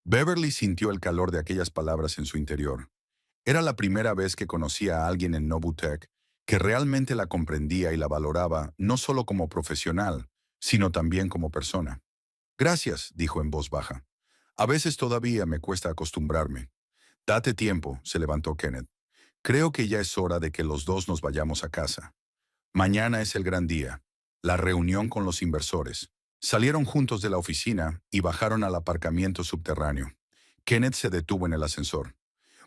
Beverly sintió el calor de aquellas palabras en su interior. Era la primera vez que conocía a alguien en Novutech que realmente la comprendía y la valoraba no solo como profesional, sino también como persona. Gracias, dijo en voz baja. A veces todavía me cuesta acostumbrarme. Date tiempo, se levantó Kenneth. Creo que ya es hora de que los dos nos vayamos a casa. Mañana es el gran día, la reunión con los inversores. Salieron juntos de la oficina y bajaron al aparcamiento subterráneo. Kenneth se detuvo en el ascensor.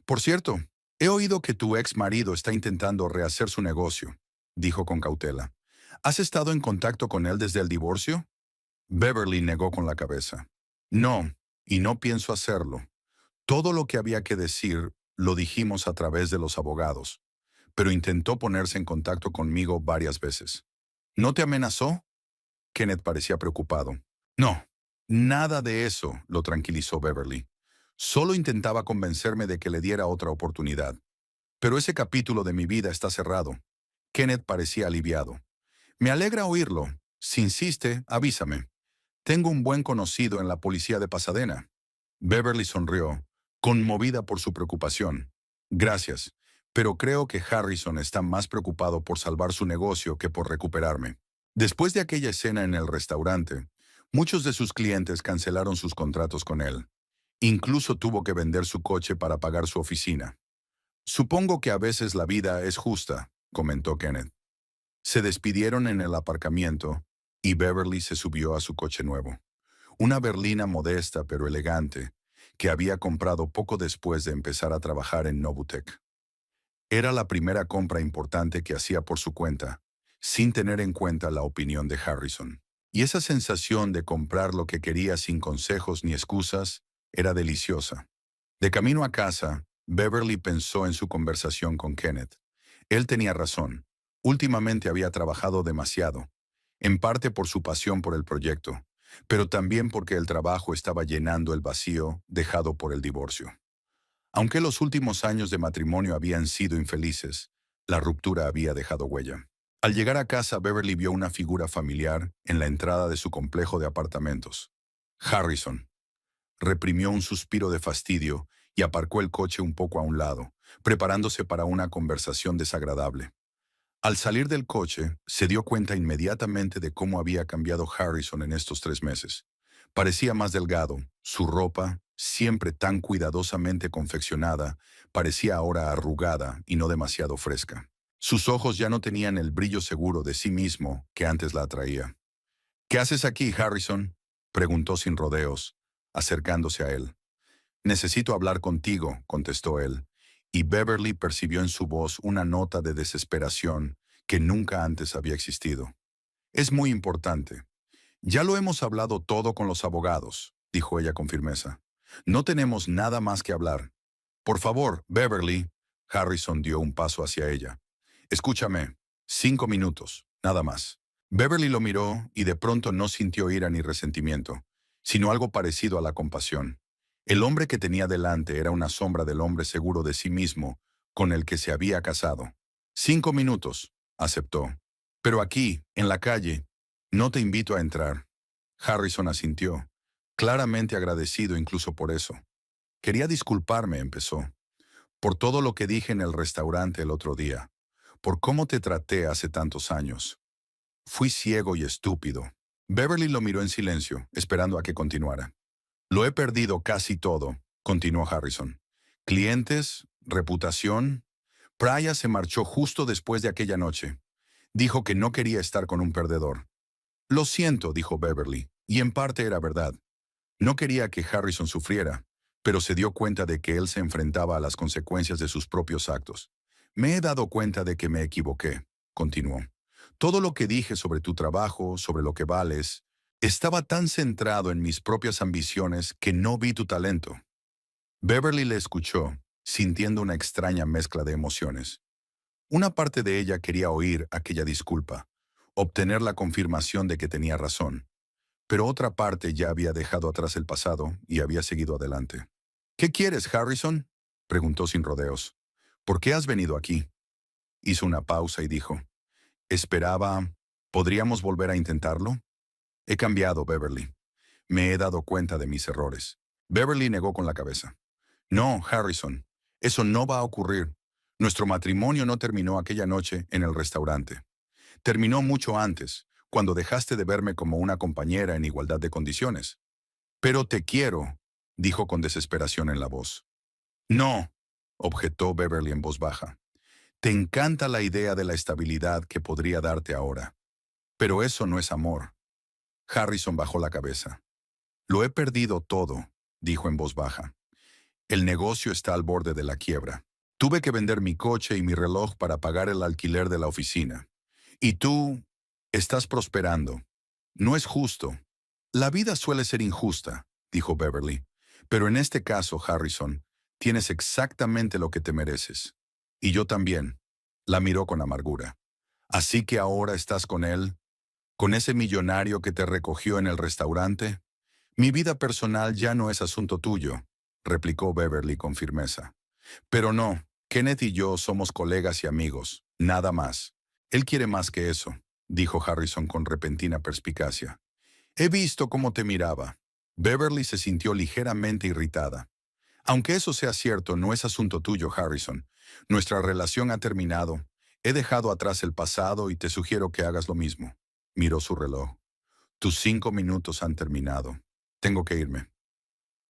Por cierto, he oído que tu ex marido está intentando rehacer su negocio, dijo con cautela. ¿Has estado en contacto con él desde el divorcio? Beverly negó con la cabeza. No, y no pienso hacerlo. Todo lo que había que decir lo dijimos a través de los abogados, pero intentó ponerse en contacto conmigo varias veces. ¿No te amenazó? Kenneth parecía preocupado. No, nada de eso, lo tranquilizó Beverly. Solo intentaba convencerme de que le diera otra oportunidad. Pero ese capítulo de mi vida está cerrado. Kenneth parecía aliviado. Me alegra oírlo. Si insiste, avísame. Tengo un buen conocido en la policía de Pasadena. Beverly sonrió, conmovida por su preocupación. Gracias, pero creo que Harrison está más preocupado por salvar su negocio que por recuperarme. Después de aquella escena en el restaurante, muchos de sus clientes cancelaron sus contratos con él. Incluso tuvo que vender su coche para pagar su oficina. Supongo que a veces la vida es justa, comentó Kenneth. Se despidieron en el aparcamiento y Beverly se subió a su coche nuevo. Una berlina modesta pero elegante, que había comprado poco después de empezar a trabajar en Novutech. Era la primera compra importante que hacía por su cuenta, sin tener en cuenta la opinión de Harrison. Y esa sensación de comprar lo que quería sin consejos ni excusas era deliciosa. De camino a casa, Beverly pensó en su conversación con Kenneth. Él tenía razón. Últimamente había trabajado demasiado, en parte por su pasión por el proyecto, pero también porque el trabajo estaba llenando el vacío dejado por el divorcio. Aunque los últimos años de matrimonio habían sido infelices, la ruptura había dejado huella. Al llegar a casa, Beverly vio una figura familiar en la entrada de su complejo de apartamentos. Harrison. Reprimió un suspiro de fastidio y aparcó el coche un poco a un lado, preparándose para una conversación desagradable. Al salir del coche, se dio cuenta inmediatamente de cómo había cambiado Harrison en estos 3 meses. Parecía más delgado, su ropa, siempre tan cuidadosamente confeccionada, parecía ahora arrugada y no demasiado fresca. Sus ojos ya no tenían el brillo seguro de sí mismo que antes la atraía. ¿Qué haces aquí, Harrison?, preguntó sin rodeos, acercándose a él. Necesito hablar contigo, contestó él, y Beverly percibió en su voz una nota de desesperación que nunca antes había existido. Es muy importante. Ya lo hemos hablado todo con los abogados, dijo ella con firmeza. No tenemos nada más que hablar. Por favor, Beverly. Harrison dio un paso hacia ella. Escúchame. 5 minutos, nada más. Beverly lo miró y de pronto no sintió ira ni resentimiento, sino algo parecido a la compasión. El hombre que tenía delante era una sombra del hombre seguro de sí mismo con el que se había casado. 5 minutos, aceptó. Pero aquí, en la calle, no te invito a entrar. Harrison asintió, claramente agradecido incluso por eso. Quería disculparme, empezó. por todo lo que dije en el restaurante el otro día, por cómo te traté hace tantos años. Fui ciego y estúpido. Beverly lo miró en silencio, esperando a que continuara. Lo he perdido casi todo, continuó Harrison. Clientes, reputación. Praya se marchó justo después de aquella noche. Dijo que no quería estar con un perdedor. Lo siento, dijo Beverly, y en parte era verdad. No quería que Harrison sufriera, pero se dio cuenta de que él se enfrentaba a las consecuencias de sus propios actos. Me he dado cuenta de que me equivoqué, continuó. Todo lo que dije sobre tu trabajo, sobre lo que vales, estaba tan centrado en mis propias ambiciones que no vi tu talento. Beverly le escuchó, sintiendo una extraña mezcla de emociones. Una parte de ella quería oír aquella disculpa, obtener la confirmación de que tenía razón, pero otra parte ya había dejado atrás el pasado y había seguido adelante. ¿Qué quieres, Harrison?, preguntó sin rodeos. ¿Por qué has venido aquí? Hizo una pausa y dijo, esperaba, ¿podríamos volver a intentarlo? He cambiado, Beverly. Me he dado cuenta de mis errores. Beverly negó con la cabeza. No, Harrison, eso no va a ocurrir. Nuestro matrimonio no terminó aquella noche en el restaurante. Terminó mucho antes, cuando dejaste de verme como una compañera en igualdad de condiciones. Pero te quiero, dijo con desesperación en la voz. No, objetó Beverly en voz baja. Te encanta la idea de la estabilidad que podría darte ahora. Pero eso no es amor. Harrison bajó la cabeza. Lo he perdido todo, dijo en voz baja. El negocio está al borde de la quiebra. Tuve que vender mi coche y mi reloj para pagar el alquiler de la oficina. Y tú estás prosperando. No es justo. La vida suele ser injusta, dijo Beverly. Pero en este caso, Harrison, tienes exactamente lo que te mereces. Y yo también. La miró con amargura. Así que ahora estás con él, con ese millonario que te recogió en el restaurante. Mi vida personal ya no es asunto tuyo, replicó Beverly con firmeza. Pero no, Kenneth y yo somos colegas y amigos, nada más. Él quiere más que eso, dijo Harrison con repentina perspicacia. He visto cómo te miraba. Beverly se sintió ligeramente irritada. Aunque eso sea cierto, no es asunto tuyo, Harrison. Nuestra relación ha terminado. He dejado atrás el pasado y te sugiero que hagas lo mismo. Miró su reloj. Tus 5 minutos han terminado. Tengo que irme.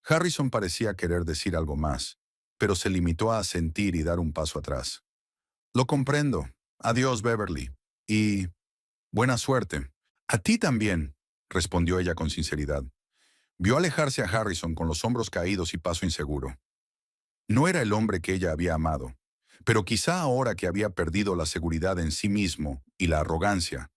Harrison parecía querer decir algo más, pero se limitó a asentir y dar un paso atrás. Lo comprendo. Adiós, Beverly. Y buena suerte. A ti también, respondió ella con sinceridad. Vio alejarse a Harrison con los hombros caídos y paso inseguro. No era el hombre que ella había amado, pero quizá ahora que había perdido la seguridad en sí mismo y la arrogancia,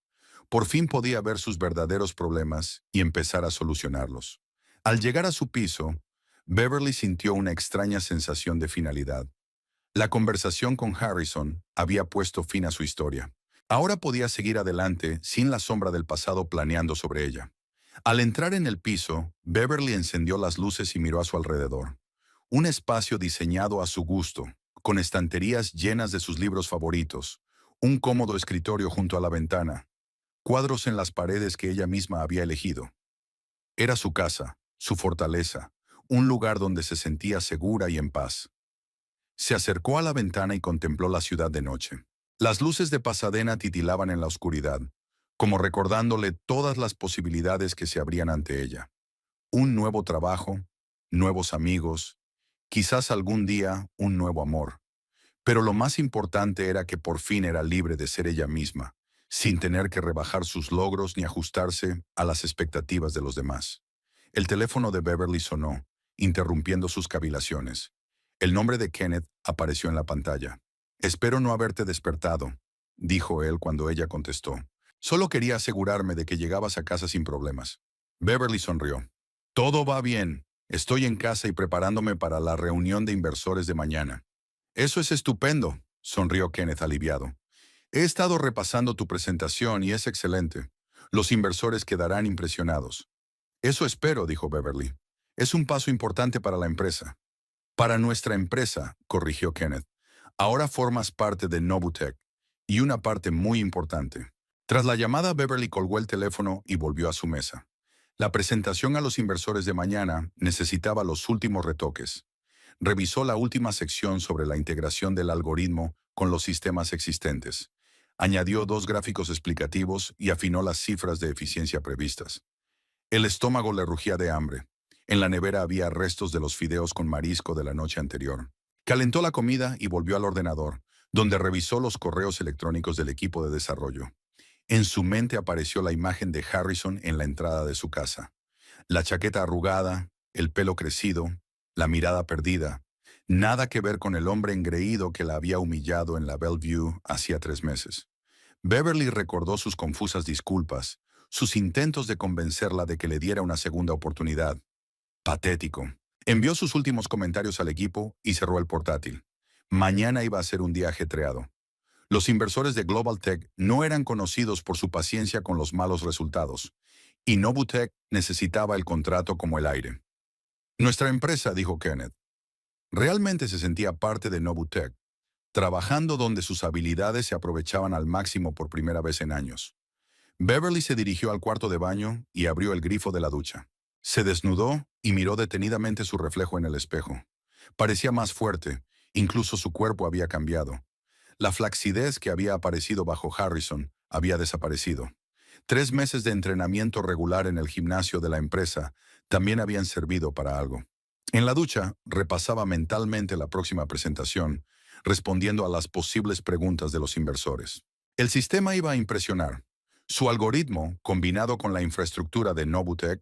por fin podía ver sus verdaderos problemas y empezar a solucionarlos. Al llegar a su piso, Beverly sintió una extraña sensación de finalidad. La conversación con Harrison había puesto fin a su historia. Ahora podía seguir adelante sin la sombra del pasado planeando sobre ella. Al entrar en el piso, Beverly encendió las luces y miró a su alrededor. Un espacio diseñado a su gusto, con estanterías llenas de sus libros favoritos, un cómodo escritorio junto a la ventana, cuadros en las paredes que ella misma había elegido. Era su casa, su fortaleza, un lugar donde se sentía segura y en paz. Se acercó a la ventana y contempló la ciudad de noche. Las luces de Pasadena titilaban en la oscuridad, como recordándole todas las posibilidades que se abrían ante ella. Un nuevo trabajo, nuevos amigos, quizás algún día un nuevo amor. Pero lo más importante era que por fin era libre de ser ella misma, sin tener que rebajar sus logros ni ajustarse a las expectativas de los demás. El teléfono de Beverly sonó, interrumpiendo sus cavilaciones. El nombre de Kenneth apareció en la pantalla. «Espero no haberte despertado», dijo él cuando ella contestó. «Solo quería asegurarme de que llegabas a casa sin problemas». Beverly sonrió. «Todo va bien. Estoy en casa y preparándome para la reunión de inversores de mañana». «Eso es estupendo», sonrió Kenneth aliviado. «He estado repasando tu presentación y es excelente. Los inversores quedarán impresionados». «Eso espero», dijo Beverly. «Es un paso importante para la empresa». «Para nuestra empresa», corrigió Kenneth. «Ahora formas parte de Novutech, y una parte muy importante». Tras la llamada, Beverly colgó el teléfono y volvió a su mesa. La presentación a los inversores de mañana necesitaba los últimos retoques. Revisó la última sección sobre la integración del algoritmo con los sistemas existentes. Añadió 2 gráficos explicativos y afinó las cifras de eficiencia previstas. El estómago le rugía de hambre. En la nevera había restos de los fideos con marisco de la noche anterior. Calentó la comida y volvió al ordenador, donde revisó los correos electrónicos del equipo de desarrollo. En su mente apareció la imagen de Harrison en la entrada de su casa. La chaqueta arrugada, el pelo crecido, la mirada perdida. Nada que ver con el hombre engreído que la había humillado en la Bellevue hacía 3 meses. Beverly recordó sus confusas disculpas, sus intentos de convencerla de que le diera una segunda oportunidad. Patético. Envió sus últimos comentarios al equipo y cerró el portátil. Mañana iba a ser un día ajetreado. Los inversores de Global Tech no eran conocidos por su paciencia con los malos resultados, y Novutech necesitaba el contrato como el aire. Nuestra empresa, dijo Kenneth, realmente se sentía parte de Novutech, trabajando donde sus habilidades se aprovechaban al máximo por primera vez en años. Beverly se dirigió al cuarto de baño y abrió el grifo de la ducha. Se desnudó y miró detenidamente su reflejo en el espejo. Parecía más fuerte, incluso su cuerpo había cambiado. La flacidez que había aparecido bajo Harrison había desaparecido. 3 meses de entrenamiento regular en el gimnasio de la empresa también habían servido para algo. En la ducha, repasaba mentalmente la próxima presentación, respondiendo a las posibles preguntas de los inversores. El sistema iba a impresionar. Su algoritmo, combinado con la infraestructura de Novutech,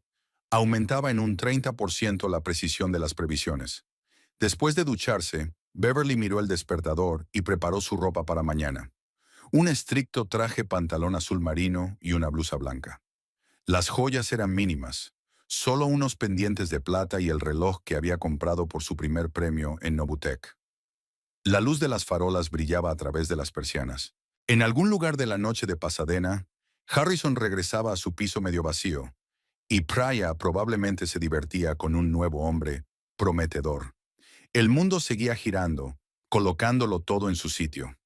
aumentaba en un 30% la precisión de las previsiones. Después de ducharse, Beverly miró el despertador y preparó su ropa para mañana. Un estricto traje pantalón azul marino y una blusa blanca. Las joyas eran mínimas, solo unos pendientes de plata y el reloj que había comprado por su primer premio en Novutech. La luz de las farolas brillaba a través de las persianas. En algún lugar de la noche de Pasadena, Harrison regresaba a su piso medio vacío, y Praya probablemente se divertía con un nuevo hombre, prometedor. El mundo seguía girando, colocándolo todo en su sitio.